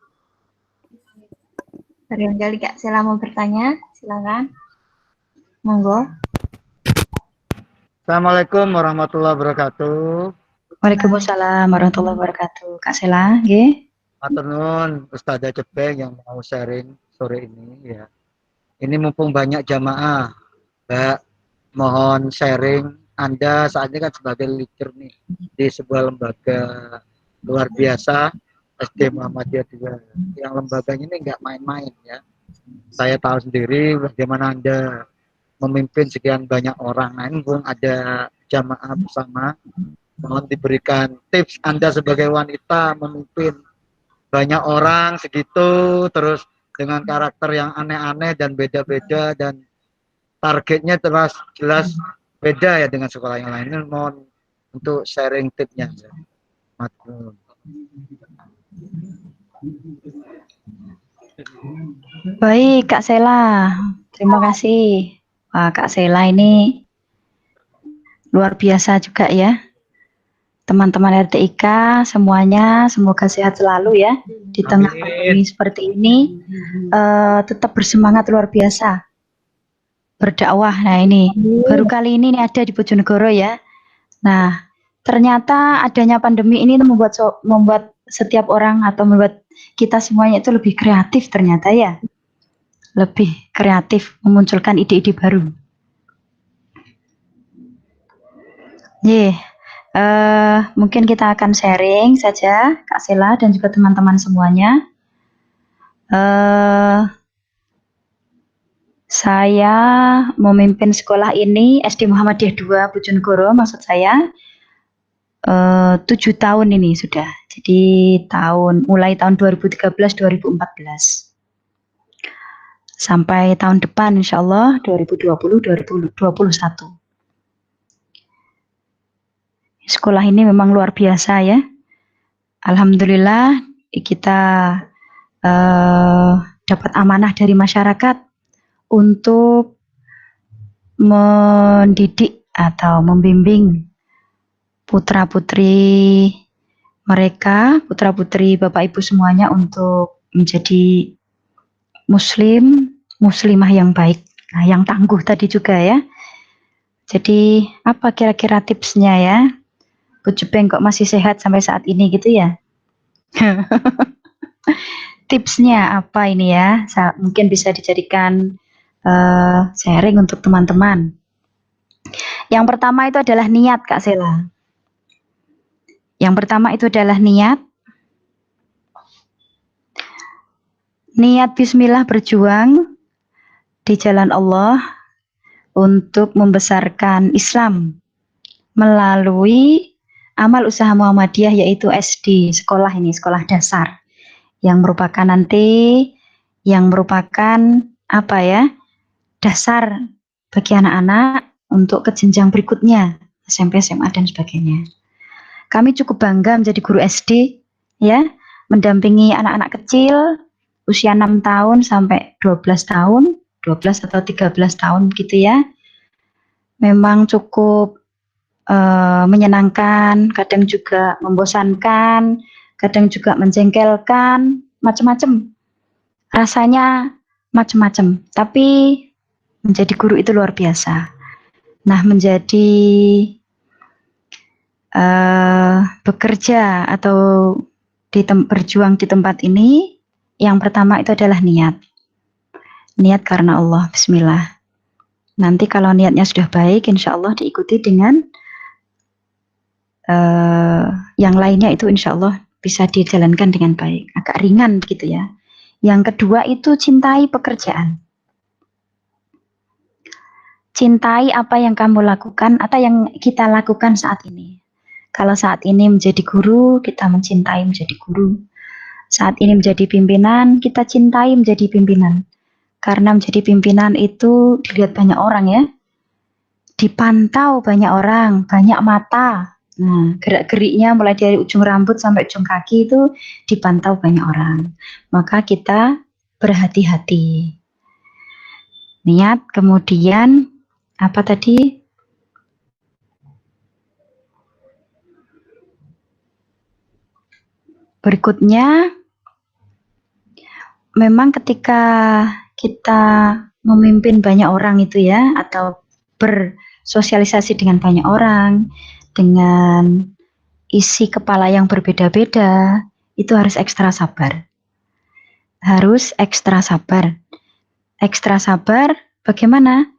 Barangkali Kak Sela mau bertanya, silakan. Monggo. Assalamualaikum warahmatullahi wabarakatuh. Waalaikumsalam warahmatullahi wabarakatuh. Kak Sela, nggih. Matur nuwun Ustazah Cepeng yang mau sharing sore ini ya. Ini mumpung banyak jamaah, Mbak, mohon sharing. Anda saat ini kan sebagai leader nih di sebuah lembaga luar biasa SD Muhammadiyah 2. Yang lembaganya ini nggak main-main ya. Saya tahu sendiri bagaimana Anda memimpin sekian banyak orang. Nah, mumpung ada jamaah bersama, mohon diberikan tips Anda sebagai wanita memimpin banyak orang segitu, terus dengan karakter yang aneh-aneh dan beda-beda dan targetnya jelas beda ya dengan sekolah yang lain. Ini mohon untuk sharing tipsnya. Baik, Kak Sela. Terima kasih. Wah, Kak Sela ini luar biasa juga ya. Teman-teman RTIK semuanya semoga sehat selalu ya di tengah pandemi seperti ini. Tetap bersemangat luar biasa berdakwah. Nah ini baru kali ini ada di Bojonegoro ya. Nah ternyata adanya pandemi ini membuat setiap orang atau membuat kita semuanya itu lebih kreatif ternyata ya. Lebih kreatif memunculkan ide-ide baru. Mungkin kita akan sharing saja Kak Sela dan juga teman-teman semuanya. Saya memimpin sekolah ini SD Muhammadiyah 2 Bojonegoro maksud saya 7 tahun ini sudah. Jadi mulai tahun 2013-2014 sampai tahun depan insya Allah 2020-2021. Sekolah ini memang luar biasa ya. Alhamdulillah kita dapat amanah dari masyarakat untuk mendidik atau membimbing putra-putri mereka, putra-putri Bapak Ibu semuanya untuk menjadi muslimah yang baik. Nah, yang tangguh tadi juga ya. Jadi apa kira-kira tipsnya ya? Bu Jupeng kok masih sehat sampai saat ini gitu ya? Tipsnya apa ini ya? Mungkin bisa dijadikan sharing untuk teman-teman. Yang pertama itu adalah niat, Kak Sela. Yang pertama itu adalah niat. Niat bismillah berjuang di jalan Allah untuk membesarkan Islam melalui amal usaha Muhammadiyah, yaitu SD, sekolah ini, sekolah dasar, yang merupakan apa ya, dasar bagi anak-anak untuk ke jenjang berikutnya, SMP, SMA, dan sebagainya. Kami cukup bangga menjadi guru SD, ya, mendampingi anak-anak kecil usia 6 tahun sampai 12 tahun, 12 atau 13 tahun gitu ya. Memang cukup menyenangkan, kadang juga membosankan, kadang juga menjengkelkan, macam-macam. Rasanya macam-macam, tapi menjadi guru itu luar biasa. Nah, menjadi bekerja atau berjuang di tempat ini, yang pertama itu adalah niat. Niat karena Allah, bismillah. Nanti kalau niatnya sudah baik, insya Allah diikuti dengan yang lainnya itu insya Allah bisa dijalankan dengan baik, agak ringan gitu ya. Yang kedua itu cintai pekerjaan. Cintai apa yang kamu lakukan atau yang kita lakukan saat ini. Kalau saat ini menjadi guru, kita mencintai menjadi guru. Saat ini menjadi pimpinan, kita cintai menjadi pimpinan. Karena menjadi pimpinan itu dilihat banyak orang ya. Dipantau banyak orang, banyak mata. Nah, gerak-geriknya mulai dari ujung rambut sampai ujung kaki itu dipantau banyak orang. Maka kita berhati-hati. Niat, kemudian apa tadi? Berikutnya, memang ketika kita memimpin banyak orang itu ya, atau bersosialisasi dengan banyak orang, dengan isi kepala yang berbeda-beda, itu harus ekstra sabar. Harus ekstra sabar. Ekstra sabar bagaimana?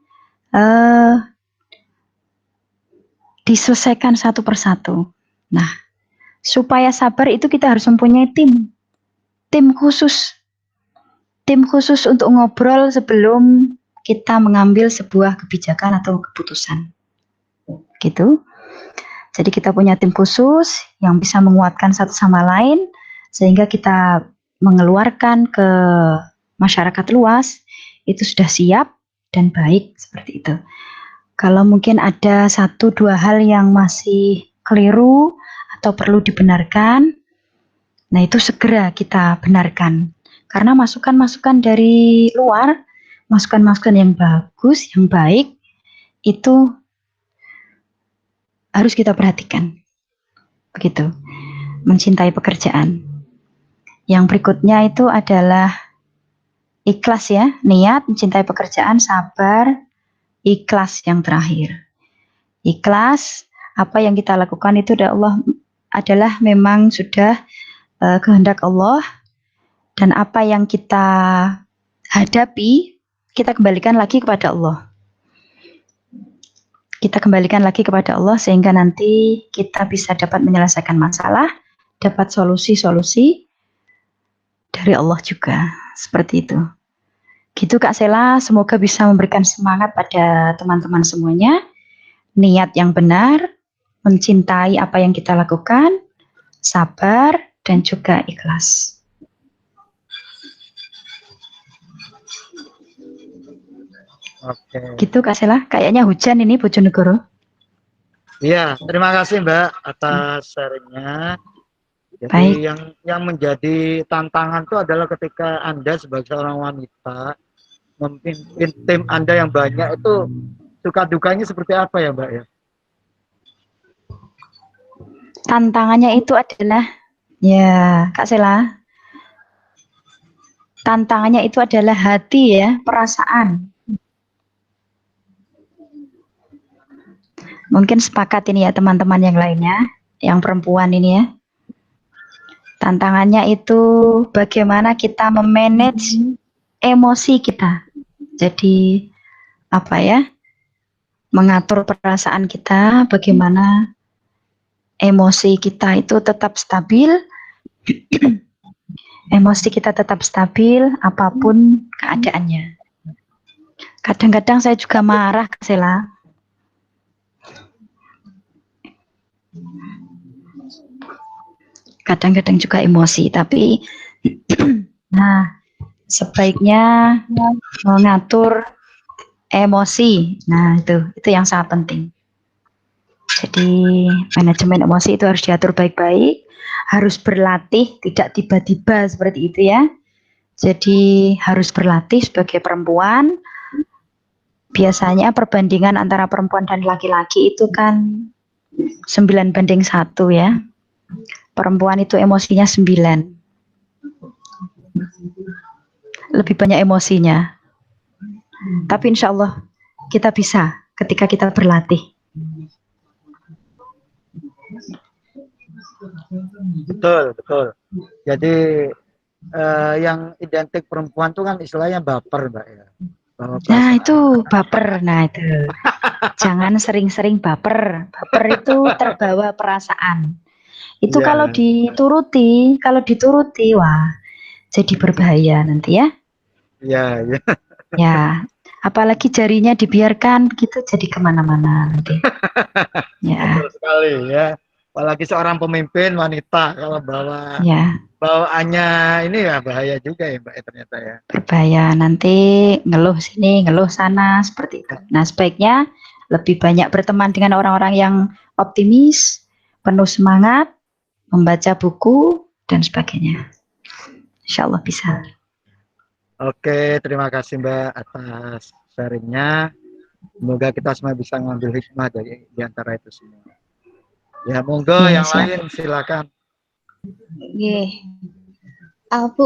Diselesaikan satu persatu. Nah, supaya sabar itu kita harus mempunyai tim khusus. Tim khusus untuk ngobrol sebelum kita mengambil sebuah kebijakan atau keputusan. Gitu. Jadi kita punya tim khusus yang bisa menguatkan satu sama lain sehingga kita mengeluarkan ke masyarakat luas itu sudah siap dan baik seperti itu. Kalau mungkin ada 1-2 hal yang masih keliru atau perlu dibenarkan, nah itu segera kita benarkan. Karena masukan-masukan dari luar, masukan-masukan yang bagus, yang baik, itu harus kita perhatikan. Begitu. Mencintai pekerjaan. Yang berikutnya itu adalah ikhlas ya, niat, mencintai pekerjaan, sabar, ikhlas yang terakhir. Ikhlas, apa yang kita lakukan itu adalah memang sudah kehendak Allah, dan apa yang kita hadapi, kita kembalikan lagi kepada Allah. Kita kembalikan lagi kepada Allah sehingga nanti kita bisa dapat menyelesaikan masalah, dapat solusi-solusi dari Allah juga. Seperti itu. Gitu Kak Sela, semoga bisa memberikan semangat pada teman-teman semuanya. Niat yang benar, mencintai apa yang kita lakukan, sabar, dan juga ikhlas. Oke. Gitu Kak Sela, kayaknya hujan ini Bojonegoro. Iya, terima kasih Mbak atas sharingnya. Jadi Baik. yang menjadi tantangan itu adalah ketika Anda sebagai seorang wanita memimpin tim Anda yang banyak, itu suka dukanya seperti apa ya Mbak ya? Tantangannya itu adalah, ya Kak Sela, tantangannya itu adalah hati ya, perasaan. Mungkin sepakat ini ya teman-teman yang lainnya, yang perempuan ini ya. Tantangannya itu bagaimana kita memanage emosi kita. Jadi apa ya? Mengatur perasaan kita, bagaimana emosi kita itu tetap stabil. Emosi kita tetap stabil apapun keadaannya. Kadang-kadang saya juga marah, Kak Sela. Kadang-kadang juga emosi, tapi nah, sebaiknya mengatur emosi. Nah, itu yang sangat penting. Jadi, manajemen emosi itu harus diatur baik-baik, harus berlatih, tidak tiba-tiba seperti itu ya. Jadi, harus berlatih sebagai perempuan. Biasanya perbandingan antara perempuan dan laki-laki itu kan 9:1 ya. Perempuan itu emosinya 9. Lebih banyak emosinya. Tapi insya Allah kita bisa ketika kita berlatih. Betul. Jadi yang identik perempuan tuh kan istilahnya baper, Mbak ya. Nah itu baper. Nah itu jangan sering-sering baper. Baper itu terbawa perasaan. Itu Ya. kalau dituruti, wah jadi berbahaya nanti ya. Ya. Ya, apalagi jarinya dibiarkan begitu jadi kemana-mana nanti. Ya. Betul sekali ya. Apalagi seorang pemimpin wanita kalau bawaannya ini ya bahaya juga ya Mbak ternyata ya. Berbahaya nanti ngeluh sini, ngeluh sana seperti itu. Nah, sebaiknya lebih banyak berteman dengan orang-orang yang optimis, penuh semangat, membaca buku dan sebagainya. Insya Allah bisa. Oke, terima kasih Mbak atas sharingnya. Semoga kita semua bisa ngambil hikmah dari antara itu semua. Ya, monggo yang lain silakan. Bu,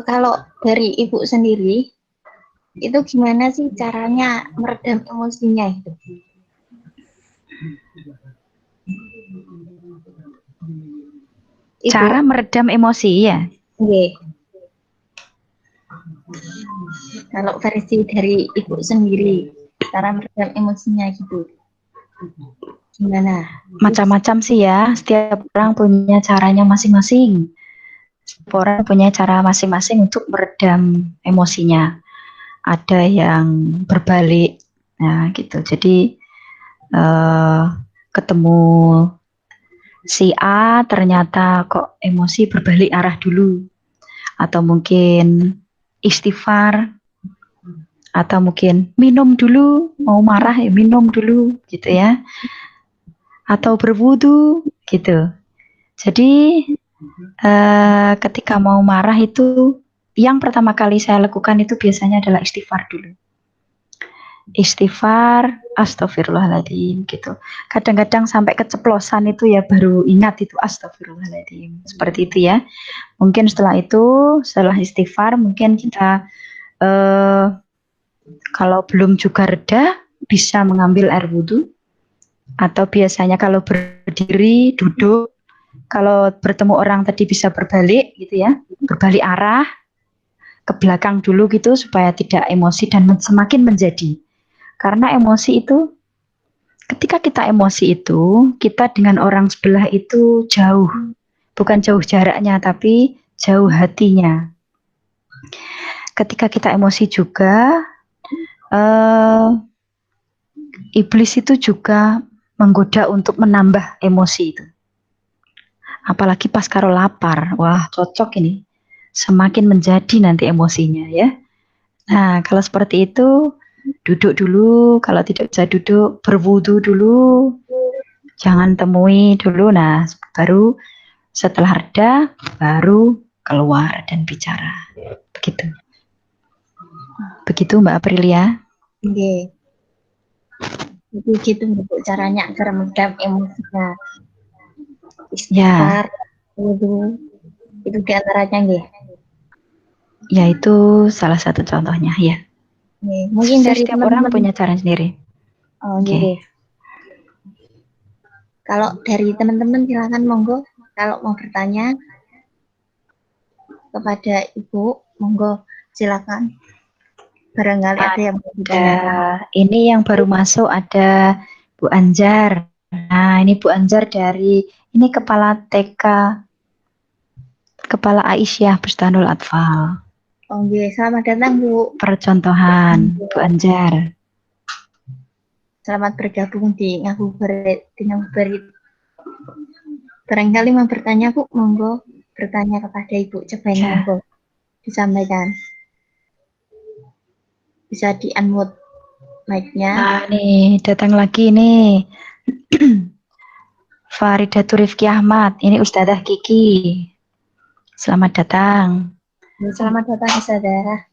kalau dari Ibu sendiri, itu gimana sih caranya meredam emosinya itu? Cara meredam emosi ya? Kalau versi dari Ibu sendiri, cara meredam emosinya gitu. Gimana? Macam-macam sih ya, setiap orang punya caranya masing-masing. Setiap orang punya cara masing-masing untuk meredam emosinya. Ada yang berbalik, nah gitu. Jadi ketemu si A ternyata kok emosi berbalik arah dulu, atau mungkin istighfar, atau mungkin minum dulu, mau marah ya minum dulu gitu ya, atau berwudu gitu. Jadi ketika mau marah itu yang pertama kali saya lakukan itu biasanya adalah istighfar dulu. Istighfar, astagfirullahaladzim gitu. Kadang-kadang sampai keceplosan itu ya baru ingat itu astagfirullahaladzim. Seperti itu ya. Mungkin setelah istighfar mungkin kita kalau belum juga reda bisa mengambil air wudhu, atau biasanya kalau berdiri duduk, kalau bertemu orang tadi bisa berbalik gitu ya, berbalik arah ke belakang dulu gitu supaya tidak emosi dan semakin menjadi. Karena emosi itu, ketika kita emosi itu, kita dengan orang sebelah itu jauh, bukan jauh jaraknya tapi jauh hatinya. Ketika kita emosi juga, iblis itu juga menggoda untuk menambah emosi itu. Apalagi pas karo lapar, wah cocok ini, semakin menjadi nanti emosinya ya. Nah kalau seperti itu, duduk dulu, kalau tidak bisa duduk, berwudu dulu, jangan temui dulu, nah baru setelah reda, baru keluar dan bicara, begitu. Begitu Mbak Aprilia. Jadi gitu caranya agar meredam emosinya. Istighfar, wudu, Itu diantaranya nggih. Ya itu salah satu contohnya ya. Nggih, mungkin dari Setiap orang teman-teman. punya cara sendiri. Oh, Oke. nggih. Kalau dari teman-teman silakan monggo kalau mau bertanya kepada Ibu, monggo silakan. Barangkali ada yang mau ditanyakan. Ini yang baru masuk ada Bu Anjar. Nah, ini Bu Anjar dari ini Kepala TK Kepala Aisyah Bustanul Atfal. Oh, nggih, selamat datang Bu. Percontohan Bu Anjar. Selamat bergabung di Ngabuburit. Barangkali mau bertanya Bu, monggo bertanya kepada Ibu Cebain, Ya. monggo disampaikan. Bisa di-unmute mic-nya. Nah, nih datang lagi nih. Faridatul Rifki Ahmad. Ini Ustazah Kiki. Selamat datang. Selamat datang Ustazah.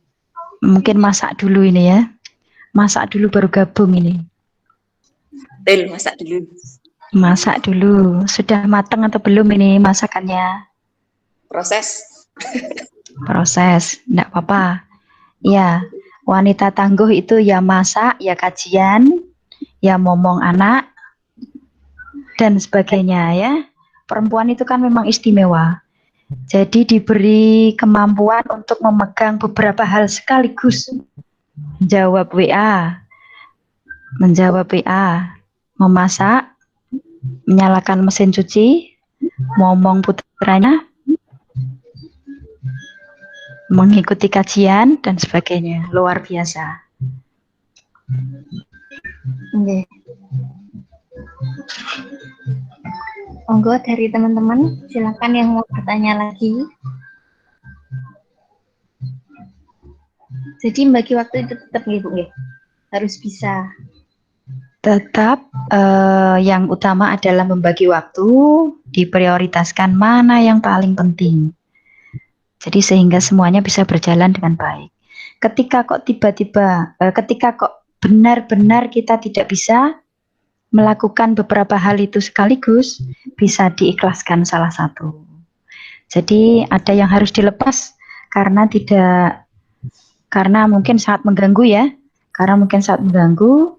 Mungkin masak dulu ini ya. Masak dulu baru gabung ini. Betul, masak dulu. Masak dulu. Sudah matang atau belum ini masakannya? Proses. Proses. Enggak apa-apa. Ya, wanita tangguh itu ya masak, ya kajian, ya ngomong anak, dan sebagainya ya. Perempuan itu kan memang istimewa. Jadi diberi kemampuan untuk memegang beberapa hal sekaligus. Menjawab WA, memasak, menyalakan mesin cuci, ngomong putranya, mengikuti kajian, dan sebagainya. Luar biasa. Oke. Monggo dari teman-teman, silakan yang mau bertanya lagi. Jadi bagi waktu itu tetap nggih Bu nggih. Harus bisa. Tetap yang utama adalah membagi waktu, diprioritaskan mana yang paling penting. Jadi sehingga semuanya bisa berjalan dengan baik. Ketika kok benar-benar kita tidak bisa melakukan beberapa hal itu sekaligus, bisa diikhlaskan salah satu. Jadi ada yang harus dilepas karena mungkin sangat mengganggu ya. Karena mungkin sangat mengganggu,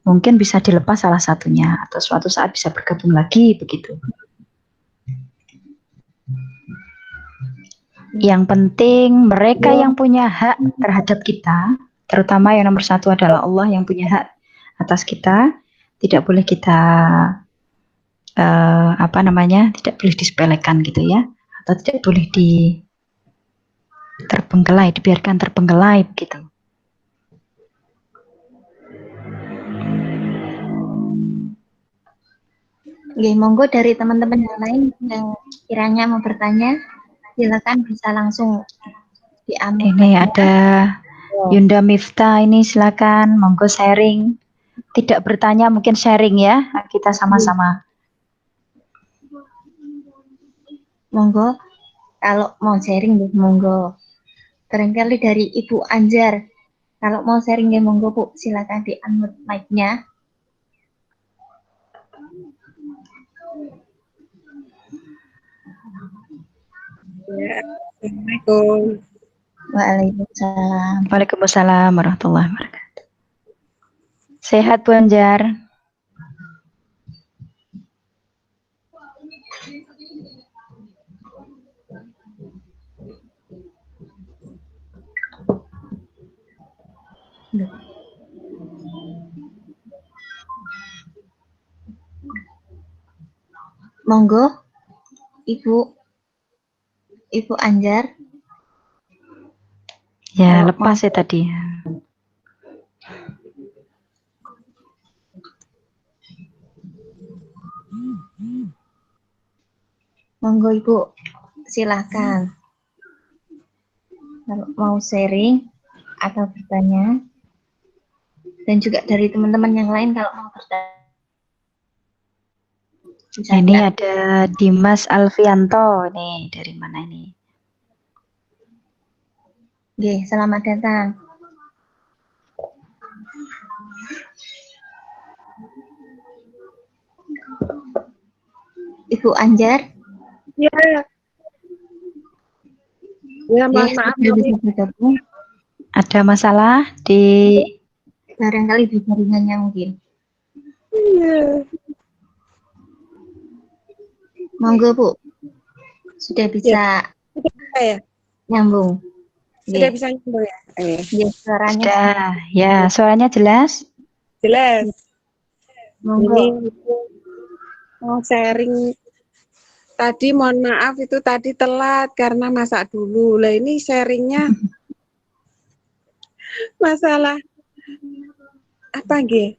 mungkin bisa dilepas salah satunya atau suatu saat bisa bergabung lagi begitu. Yang penting mereka yang punya hak terhadap kita, terutama yang nomor satu adalah Allah yang punya hak atas kita, tidak boleh kita tidak boleh disepelekan gitu ya, atau tidak boleh dibiarkan terbengkelai gitu. Oke, monggo dari teman-teman yang lain yang kiranya mau bertanya, silakan bisa langsung di-unmute. Ini ada Yunda Mifta, ini silakan monggo sharing. Tidak bertanya mungkin sharing ya, kita sama-sama. Monggo, kalau mau sharing monggo. Barangkali dari Ibu Anjar, kalau mau sharing monggo Bu, silakan di-unmute mic-nya. Ya, Assalamualaikum. Waalaikumsalam. Waalaikumsalam warahmatullahi wabarakatuh. Sehat Bu Anjar? Monggo, Ibu Anjar. Ya, lepas ya tadi. Monggo Ibu, silakan. Kalau mau sharing atau bertanya, dan juga dari teman-teman yang lain kalau mau bertanya. Ini ada Dimas Alfianto nih, dari mana ini? Oke, selamat datang. Ibu Anjar. Ya. Ya, mohon maaf. sudah bisa bergabung. Ada masalah di Barangkali di jaringannya mungkin. Iya. Monggo Bu, sudah bisa Ya, nyambung. sudah Nggih. bisa nyambung ya? Nggih, suaranya sudah. Ya, suaranya jelas. Jelas. monggo. Ini mau sharing. Tadi mohon maaf itu tadi telat karena masak dulu. Lah ini sharingnya masalah apa nggih?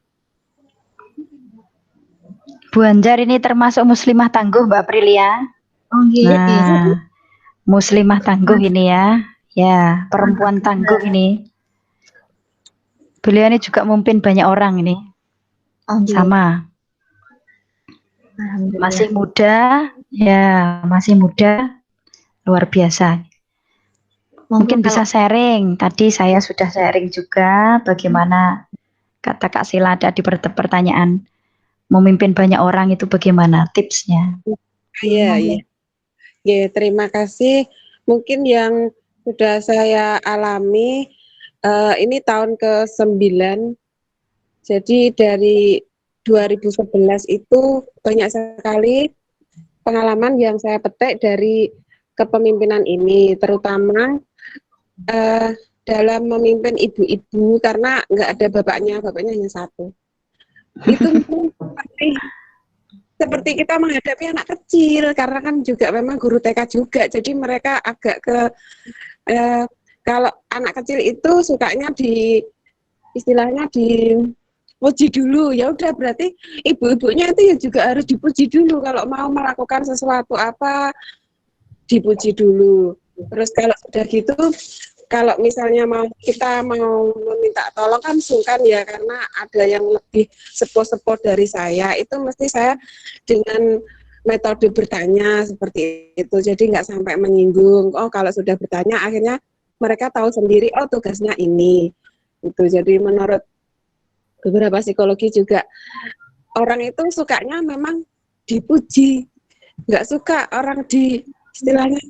Bu Anjar ini termasuk muslimah tangguh Mbak Aprilia. Oh nggih, nggih. Nah, muslimah tangguh ini ya. Ya, perempuan tangguh ini. Beliau ini juga memimpin banyak orang ini. Oh nggih. Sama. Alhamdulillah. Masih muda, ya, masih muda. Luar biasa. Monggo Mungkin bisa kalau sharing. Tadi saya sudah sharing juga bagaimana kata Kak Sila ada di pertanyaan. Memimpin banyak orang itu bagaimana tipsnya? Iya, iya. Ya, terima kasih. Mungkin yang sudah saya alami ini tahun ke-9. Jadi dari 2011 itu banyak sekali pengalaman yang saya petik dari kepemimpinan ini, terutama dalam memimpin ibu-ibu karena nggak ada bapaknya hanya satu. Itu seperti kita menghadapi anak kecil karena kan juga memang guru TK juga, jadi mereka agak ke kalau anak kecil itu sukanya istilahnya dipuji dulu, ya udah berarti ibu-ibunya itu ya juga harus dipuji dulu kalau mau melakukan sesuatu apa dipuji dulu. Terus kalau sudah gitu, kalau misalnya kita mau meminta tolong kan sungkan ya karena ada yang lebih sepuh-sepuh dari saya, itu mesti saya dengan metode bertanya seperti itu, jadi nggak sampai menyinggung. Oh kalau sudah bertanya akhirnya mereka tahu sendiri, oh tugasnya ini. Itu jadi menurut beberapa psikologi juga orang itu sukanya memang dipuji, nggak suka orang istilahnya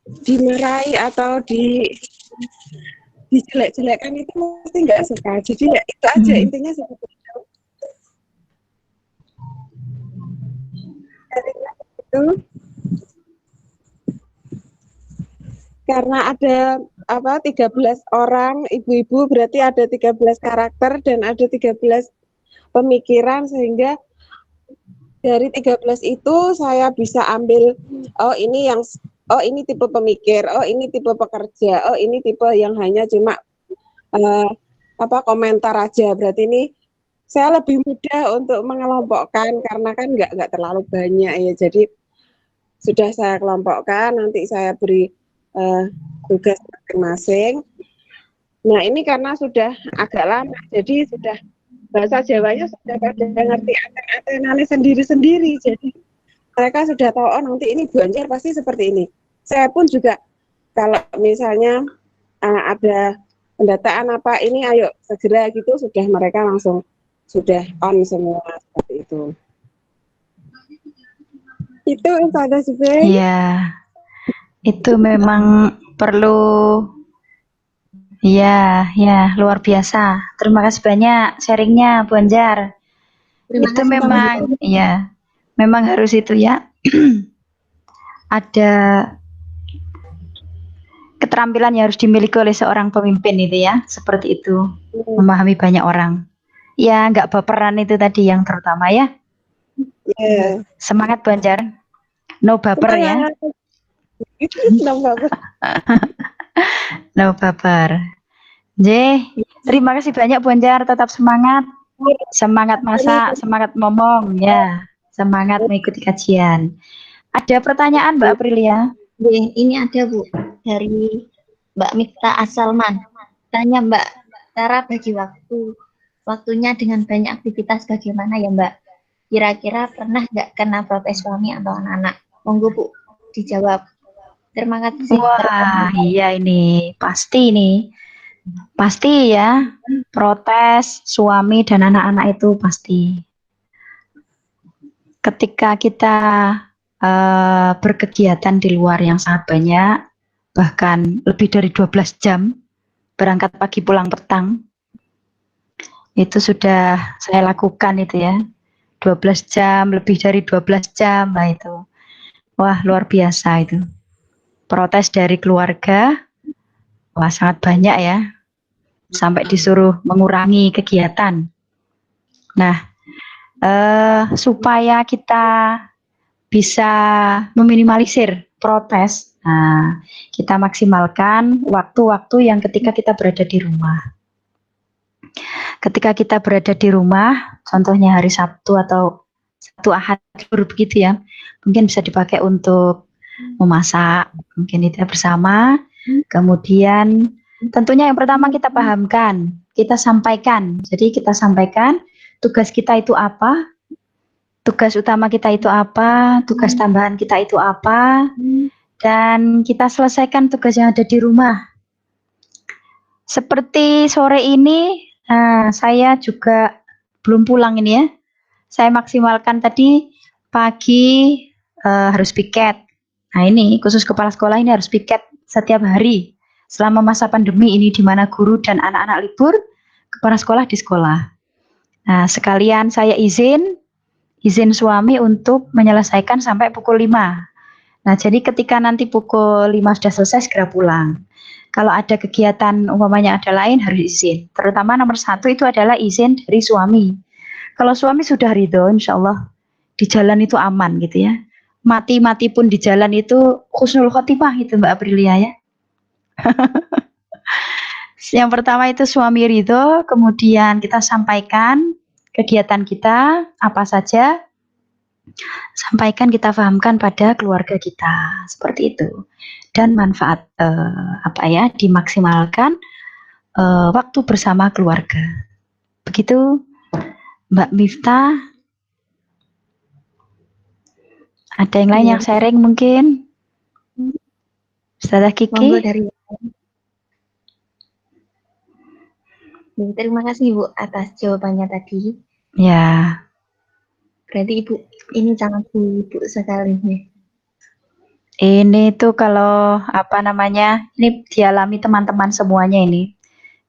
dimarahi atau dijelek-jelekkan itu pasti nggak suka. Jadi ya itu aja intinya seperti itu. Karena ada 13 orang ibu-ibu berarti ada 13 karakter dan ada 13 pemikiran, sehingga dari 13 itu saya bisa ambil ini tipe pemikir, oh ini tipe pekerja, oh ini tipe yang hanya cuma komentar aja. Berarti ini saya lebih mudah untuk mengelompokkan karena kan nggak terlalu banyak ya. Jadi sudah saya kelompokkan, nanti saya beri tugas masing-masing. Nah ini karena sudah agak lama, jadi sudah bahasa Jawanya sudah pada ngerti aten-atenannya sendiri-sendiri. Jadi mereka sudah tahu, oh nanti ini Bu Anjar pasti seperti ini. Saya pun juga kalau misalnya ada pendataan apa ini, ayo segera gitu, sudah mereka langsung sudah on semua seperti itu. Itu ada juga. Iya. Itu memang perlu, ya luar biasa. Terima kasih banyak sharingnya Bu Anjar. Itu memang, ya, memang harus itu ya. Ada keterampilan yang harus dimiliki oleh seorang pemimpin itu ya, seperti itu, memahami banyak orang. Ya, nggak baperan itu tadi yang terutama ya. Yeah. Semangat Bu Anjar. No baper ya. No baper. Terima kasih banyak Bu Anjar, tetap semangat. Semangat masak, semangat ngomong ya. Semangat mengikuti kajian. Ada pertanyaan Mbak Aprilia? Ini ada Bu dari Mbak Miftah Asalman. Tanya Mbak, cara bagi waktunya dengan banyak aktivitas bagaimana ya Mbak? Kira-kira pernah nggak kena protes suami atau anak-anak? Monggo Bu dijawab. Terima kasih. Wah, iya ini pasti ya, protes suami dan anak-anak itu pasti. Ketika kita berkegiatan di luar yang sangat banyak, bahkan lebih dari 12 jam, berangkat pagi pulang petang. Itu sudah saya lakukan itu ya. 12 jam, lebih dari 12 jam, nah itu. Wah, luar biasa itu. Protes dari keluarga, wah sangat banyak ya. Sampai disuruh mengurangi kegiatan. Nah, supaya kita bisa meminimalisir protes, nah, kita maksimalkan waktu-waktu yang ketika kita berada di rumah. Ketika kita berada di rumah, contohnya hari Sabtu atau Sabtu Ahad begitu ya, mungkin bisa dipakai untuk memasak, mungkin itu bersama. Kemudian tentunya yang pertama kita pahamkan, kita sampaikan. Jadi kita sampaikan tugas kita itu apa, tugas utama kita itu apa, tugas tambahan kita itu apa, dan kita selesaikan tugas yang ada di rumah. Seperti sore ini, saya juga belum pulang ini ya. Saya maksimalkan tadi pagi harus piket. Nah ini khusus kepala sekolah ini harus piket setiap hari selama masa pandemi ini di mana guru dan anak-anak libur, kepala sekolah di sekolah. Nah sekalian saya izin suami untuk menyelesaikan sampai pukul 5. Nah jadi ketika nanti pukul 5 sudah selesai segera pulang. Kalau ada kegiatan umpamanya ada lain harus izin. Terutama nomor 1 itu adalah izin dari suami. Kalau suami sudah ridho, insya Allah di jalan itu aman gitu ya. Mati-mati pun di jalan itu husnul khotimah itu Mbak Aprilia ya. Yang pertama itu suami ridho, kemudian kita sampaikan kegiatan kita apa saja, sampaikan kita pahamkan pada keluarga kita seperti itu. Dan manfaat dimaksimalkan waktu bersama keluarga. Begitu Mbak Miftah. Ada yang lain yang sharing mungkin? Ustazah Kiki? Monggo dari terima kasih Bu atas jawabannya tadi. Ya. Berarti Ibu ini sangat sibuk sekali nih. Ini tuh kalau ini dialami teman-teman semuanya ini.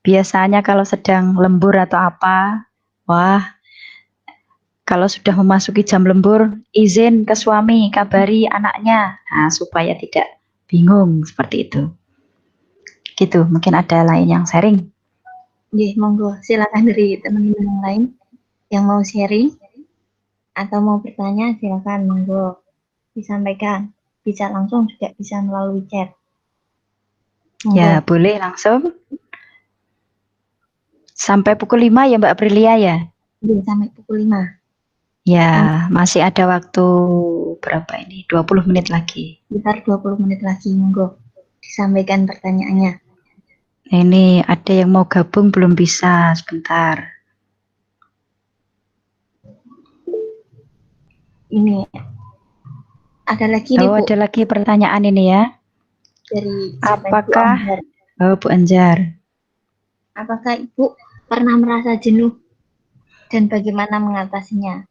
Biasanya kalau sedang lembur atau apa, wah, kalau sudah memasuki jam lembur, izin ke suami, kabari anaknya, nah, supaya tidak bingung seperti itu. Gitu, mungkin ada lain yang sharing. Monggo, silakan dari teman-teman yang lain yang mau sharing atau mau bertanya, silakan monggo disampaikan. Bisa langsung juga bisa melalui chat. Monggo. Ya, boleh langsung. Sampai pukul 5 ya Mbak Aprilia ya? Sampai pukul 5. Ya, masih ada waktu berapa ini? 20 menit lagi. Sekitar 20 menit lagi, monggo. Disampaikan pertanyaannya. Ini ada yang mau gabung belum bisa, sebentar. Ini ada lagi nih, Bu. Ada lagi pertanyaan ini ya. Dari apakah Bu Anjar. Bu Anjar. Apakah Ibu pernah merasa jenuh dan bagaimana mengatasinya?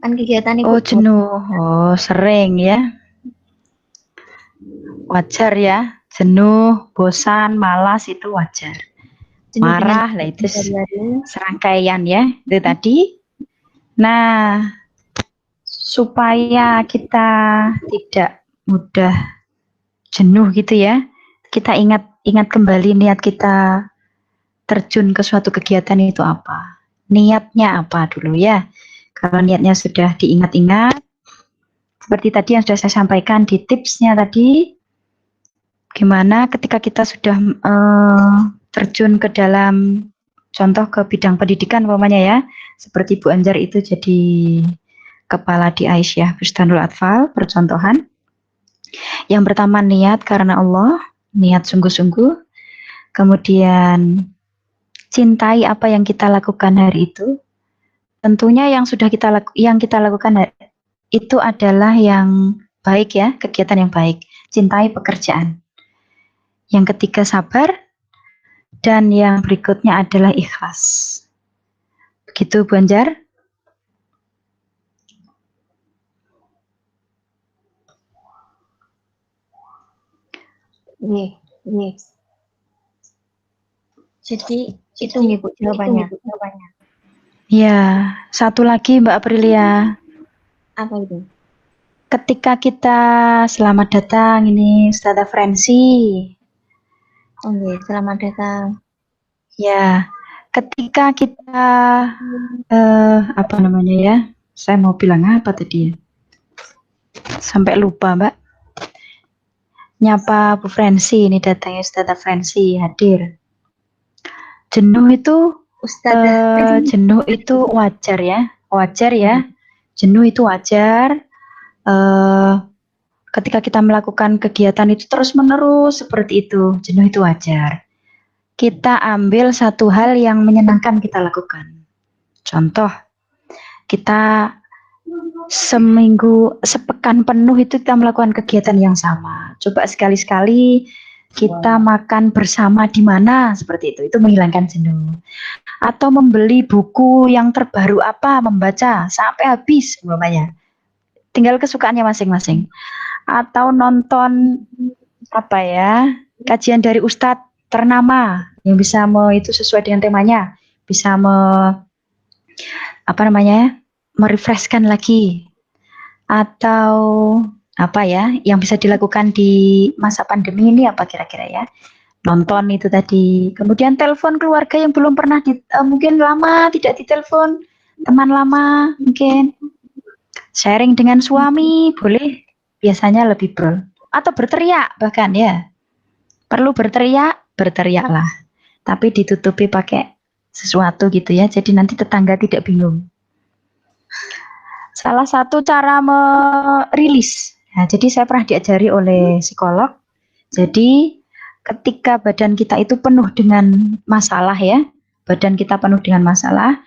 Kan kegiatan Ibu jenuh. Sering ya. Wajar ya. Jenuh, bosan, malas itu wajar. Marah lah itu serangkaian ya. Itu tadi. Nah, supaya kita tidak mudah jenuh gitu ya, kita ingat kembali niat kita terjun ke suatu kegiatan itu apa, niatnya apa dulu ya. Kalau niatnya sudah diingat-ingat, seperti tadi yang sudah saya sampaikan di tipsnya tadi, gimana ketika kita sudah terjun ke dalam contoh ke bidang pendidikan umpamanya ya, seperti Bu Anjar itu jadi kepala di Aisyah Bustanul Atfal, percontohan. Yang pertama niat karena Allah, niat sungguh-sungguh. Kemudian cintai apa yang kita lakukan hari itu. Tentunya yang sudah kita lakukan itu adalah yang baik ya, kegiatan yang baik. Cintai pekerjaan. Yang ketiga sabar, dan yang berikutnya adalah ikhlas. Begitu Bu Anjar? Nggih, nggih. Jadi itu nggih Bu jawabannya. Ya, satu lagi Mbak Aprilia. Apa itu? Ketika kita selamat datang ini Ustazah Frenzy. Oh nggih, selamat datang. Ya, ketika kita apa namanya ya? Saya mau bilang apa tadi ya? Sampai lupa, Mbak. Nyapa Bu Frenzy, ini datangnya Ustazah Frenzy hadir. Jenuh itu Ustazah. jenuh itu wajar ya. Wajar ya. Jenuh itu wajar. Ketika kita melakukan kegiatan itu terus-menerus seperti itu, jenuh itu wajar. Kita ambil satu hal yang menyenangkan kita lakukan. Contoh, kita seminggu, sepekan penuh itu kita melakukan kegiatan yang sama. Coba sekali-sekali kita makan bersama di mana, seperti itu menghilangkan jenuh. Atau membeli buku yang terbaru apa, membaca sampai habis umpamanya. Tinggal kesukaannya masing-masing. Atau nonton apa ya, kajian dari ustadz ternama yang bisa itu sesuai dengan temanya, bisa apa namanya, merefreshkan lagi. Atau apa ya yang bisa dilakukan di masa pandemi ini, apa kira-kira ya, nonton itu tadi. Kemudian telepon keluarga yang belum pernah mungkin lama tidak ditelepon, teman lama mungkin. Sharing dengan suami boleh, biasanya lebih atau berteriak bahkan ya. Perlu berteriak, berteriaklah. Tapi ditutupi pakai sesuatu gitu ya. Jadi nanti tetangga tidak bingung. Salah satu cara merilis. Nah, jadi saya pernah diajari oleh psikolog. Jadi ketika badan kita itu penuh dengan masalah ya, badan kita penuh dengan masalah,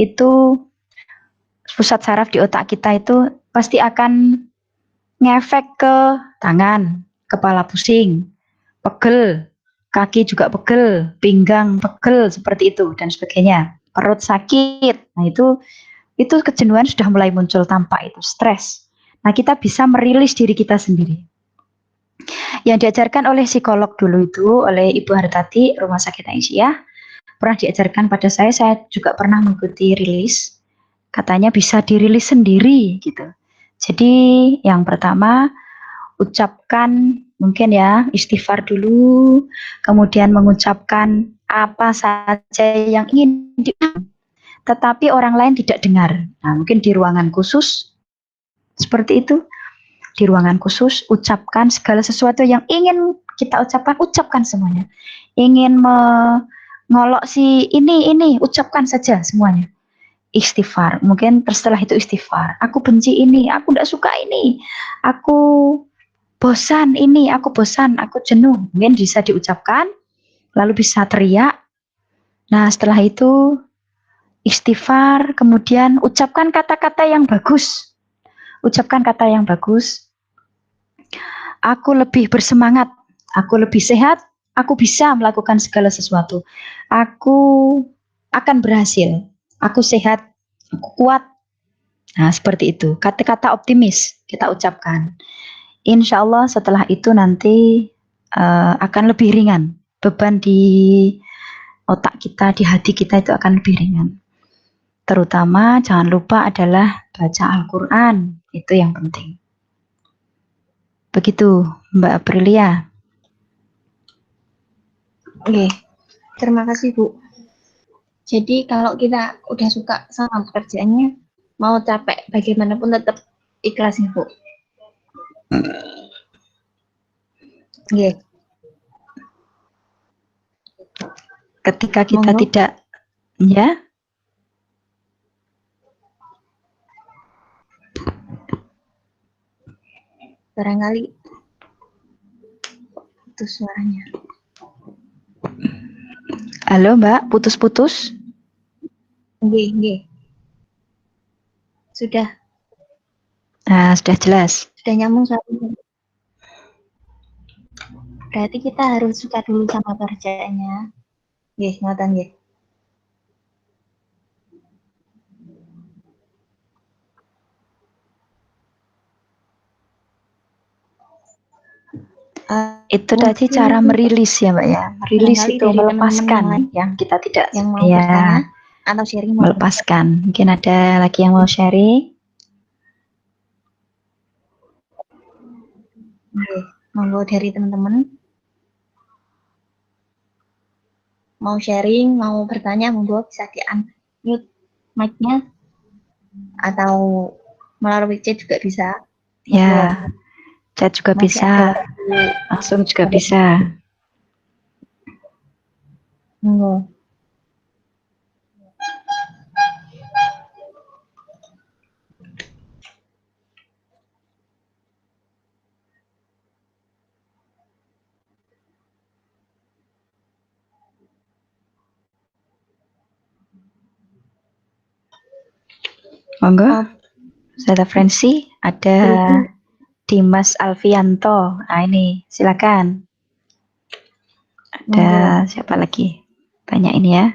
itu pusat saraf di otak kita itu pasti akan ngefek ke tangan, kepala pusing, pegel, kaki juga pegel, pinggang pegel seperti itu dan sebagainya. Perut sakit. Nah, itu kejenuhan sudah mulai muncul tampak, itu stres. Nah, kita bisa merilis diri kita sendiri. Yang diajarkan oleh psikolog dulu itu, oleh Ibu Hartati, Rumah Sakit Aisyah, pernah diajarkan pada saya juga pernah mengikuti rilis. Katanya bisa dirilis sendiri gitu. Jadi yang pertama, ucapkan mungkin ya istighfar dulu, kemudian mengucapkan apa saja yang ingin tetapi orang lain tidak dengar. Nah, mungkin di ruangan khusus seperti itu, di ruangan khusus ucapkan segala sesuatu yang ingin kita ucapkan, ucapkan semuanya. Ingin mengolok si ini ucapkan saja semuanya. Istighfar, mungkin setelah itu istighfar. Aku benci ini, aku tidak suka ini, aku bosan ini, aku bosan, aku jenuh. Mungkin bisa diucapkan, lalu bisa teriak. Nah, setelah itu istighfar, kemudian ucapkan kata-kata yang bagus. Ucapkan kata yang bagus. Aku lebih bersemangat, aku lebih sehat, aku bisa melakukan segala sesuatu. Aku akan berhasil, aku sehat, aku kuat. Nah, seperti itu. Kata-kata optimis kita ucapkan. Insya Allah setelah itu nanti akan lebih ringan. Beban di otak kita, di hati kita itu akan lebih ringan. Terutama jangan lupa adalah baca Al-Quran. Itu yang penting. Begitu Mbak Aprilia. Oke, terima kasih Bu. Jadi kalau kita udah suka sama pekerjaannya, mau capek bagaimanapun tetap ikhlas nih Bu. Oke. Ketika kita tidak, ya, barangkali itu suaranya. Halo Mbak, putus-putus. Nggih. Sudah. Nah, sudah jelas. Sudah nyambung suaranya. Berarti kita harus suka dulu sama pekerjaannya. Nggih, ngoten nggih. Itu tadi mungkin cara merilis ya Mbak ya. Merilis barangkali itu dari teman-teman melepaskan yang lain yang kita tidak yang mau ya bertanya atau sharing mau. melepaskan. Mungkin ada lagi yang mau sharing? Oke, monggo dari teman-teman mau sharing, mau bertanya, monggo bisa di-unmute mic-nya atau melalui chat juga bisa. Monggo. Ya, chat juga Masih bisa, ada waktu. langsung juga bisa. Monggo. Monggo. Oh, Saya Frenzy, ada Dimas Alfianto. Nah ini, silakan. Ada monggo. siapa lagi? Banyak ini ya.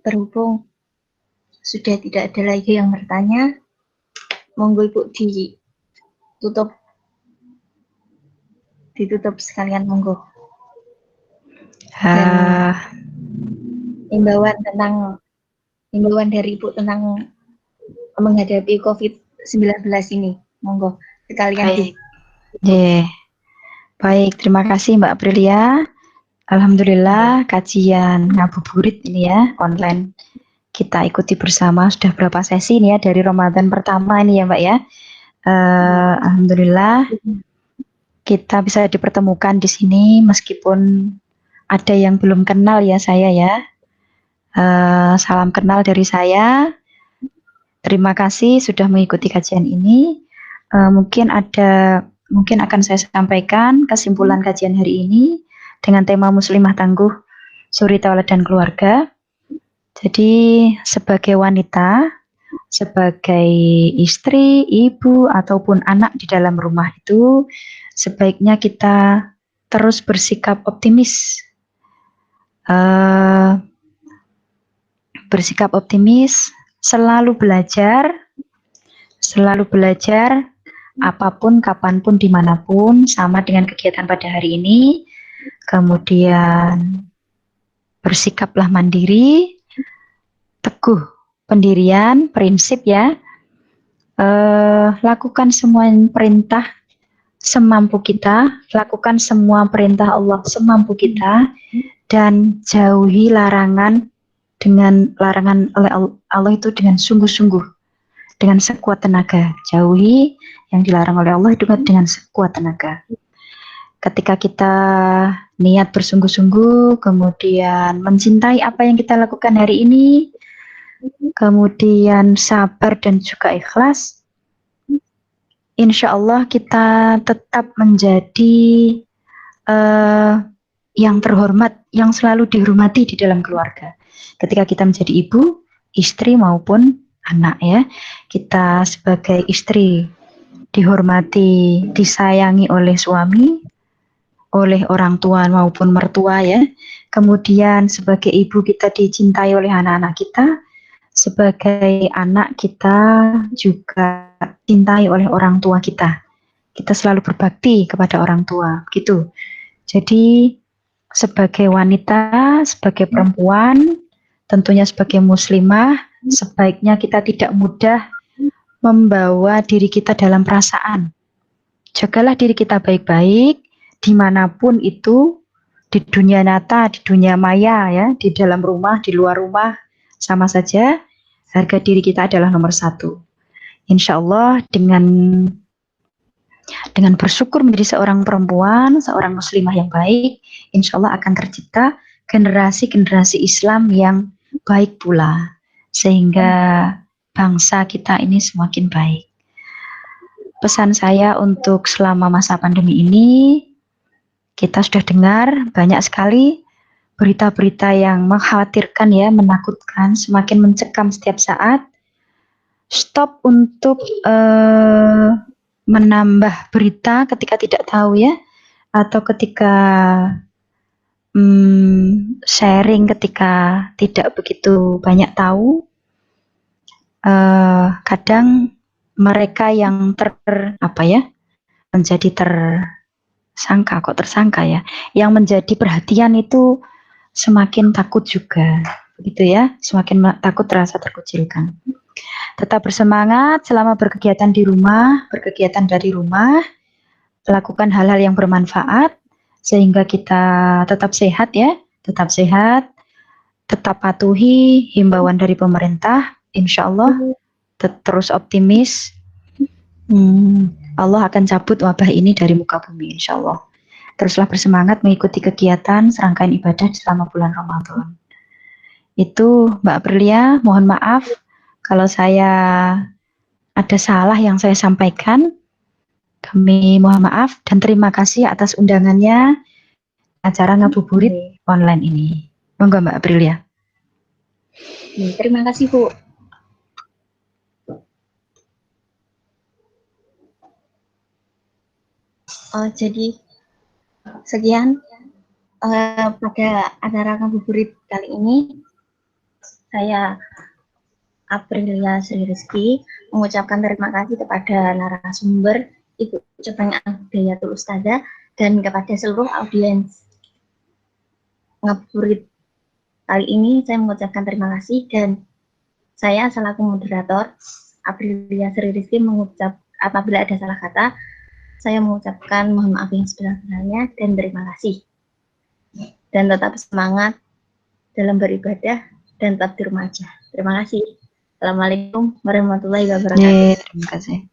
Berhubung sudah tidak ada lagi yang bertanya, monggo Ibu ditutup sekalian, monggo. Dan himbauan dari Ibu tentang menghadapi COVID-19 ini, monggo sekalian. Baik. Baik, terima kasih Mbak Aprilia. Alhamdulillah kajian ngabuburit ini ya online kita ikuti bersama sudah berapa sesi ini ya dari Ramadan pertama ini ya Mbak ya. Alhamdulillah kita bisa dipertemukan di sini meskipun ada yang belum kenal ya saya ya. Salam kenal dari saya. Terima kasih sudah mengikuti kajian ini. Mungkin akan saya sampaikan kesimpulan kajian hari ini dengan tema Muslimah Tangguh, Suri Taulad dan Keluarga. Jadi sebagai wanita, sebagai istri, ibu, ataupun anak di dalam rumah itu sebaiknya kita terus bersikap optimis. Bersikap optimis, selalu belajar, apapun, kapanpun, dimanapun, sama dengan kegiatan pada hari ini. Kemudian bersikaplah mandiri, teguh pendirian, prinsip ya. Lakukan semua perintah semampu kita, lakukan semua perintah Allah semampu kita, dan jauhi larangan oleh Allah itu dengan sungguh-sungguh, dengan sekuat tenaga. Jauhi yang dilarang oleh Allah itu dengan sekuat tenaga. Ketika kita niat bersungguh-sungguh, kemudian mencintai apa yang kita lakukan hari ini, kemudian sabar dan juga ikhlas, insya Allah kita tetap menjadi yang terhormat, yang selalu dihormati di dalam keluarga. Ketika kita menjadi ibu, istri maupun anak ya, kita sebagai istri dihormati, disayangi oleh suami, oleh orang tua maupun mertua ya. Kemudian sebagai ibu kita dicintai oleh anak-anak kita, sebagai anak kita juga dicintai oleh orang tua kita. Kita selalu berbakti kepada orang tua, gitu. Jadi sebagai wanita, sebagai perempuan, tentunya sebagai muslimah, sebaiknya kita tidak mudah membawa diri kita dalam perasaan. Jagalah diri kita baik-baik, dimanapun itu, di dunia nyata, di dunia maya, ya, di dalam rumah, di luar rumah, sama saja, harga diri kita adalah nomor satu. Insya Allah dengan bersyukur menjadi seorang perempuan, seorang muslimah yang baik, insya Allah akan tercipta generasi-generasi Islam yang baik pula, sehingga bangsa kita ini semakin baik. Pesan saya untuk selama masa pandemi ini, kita sudah dengar banyak sekali berita-berita yang mengkhawatirkan ya, menakutkan, semakin mencekam setiap saat. Stop untuk menambah berita ketika tidak tahu ya, atau ketika sharing ketika tidak begitu banyak tahu. Kadang mereka yang menjadi tersangka, kok tersangka ya, yang menjadi perhatian itu semakin takut juga, begitu ya, semakin takut terasa terkucilkan. Tetap bersemangat selama berkegiatan di rumah, berkegiatan dari rumah, lakukan hal-hal yang bermanfaat, sehingga kita tetap sehat ya, tetap sehat, tetap patuhi himbauan dari pemerintah, insya Allah terus optimis. Allah akan cabut wabah ini dari muka bumi, insya Allah. Teruslah bersemangat mengikuti kegiatan serangkaian ibadah selama bulan Ramadan. Itu Mbak Aprilia, mohon maaf kalau saya ada salah yang saya sampaikan. Kami mohon maaf dan terima kasih atas undangannya acara ngabuburit online ini. Monggo Mbak Aprilia. Terima kasih Bu. Jadi sekian pada acara ngabuburit kali ini. Saya Aprilia Sri Rizky mengucapkan terima kasih kepada narasumber Ibu Cepeng Anggayatul Ustazah dan kepada seluruh audiens ngabuburit kali ini. Saya mengucapkan terima kasih dan saya selaku moderator Aprilia Sri Rizky mengucap apabila ada salah kata, saya mengucapkan mohon maaf yang sebesar-besarnya dan terima kasih. Dan tetap semangat dalam beribadah dan tetap di rumah aja. Terima kasih. Assalamualaikum warahmatullahi wabarakatuh. Terima kasih.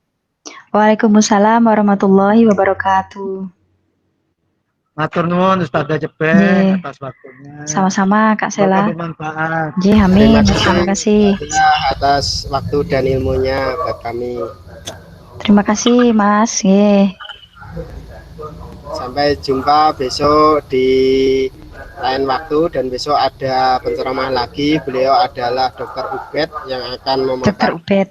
Waalaikumsalam warahmatullahi wabarakatuh. Matur nuwun Ustazah Cepeng atas waktunya. Sama-sama Kak Sela. Semoga bermanfaat. Amin. Terima kasih. Atas waktu dan ilmunya buat kami. Terima kasih Mas. Sampai jumpa besok di lain waktu, dan besok ada penceramah lagi. Beliau adalah Dr. Ubed yang akan Dr. memaparkan Ubed.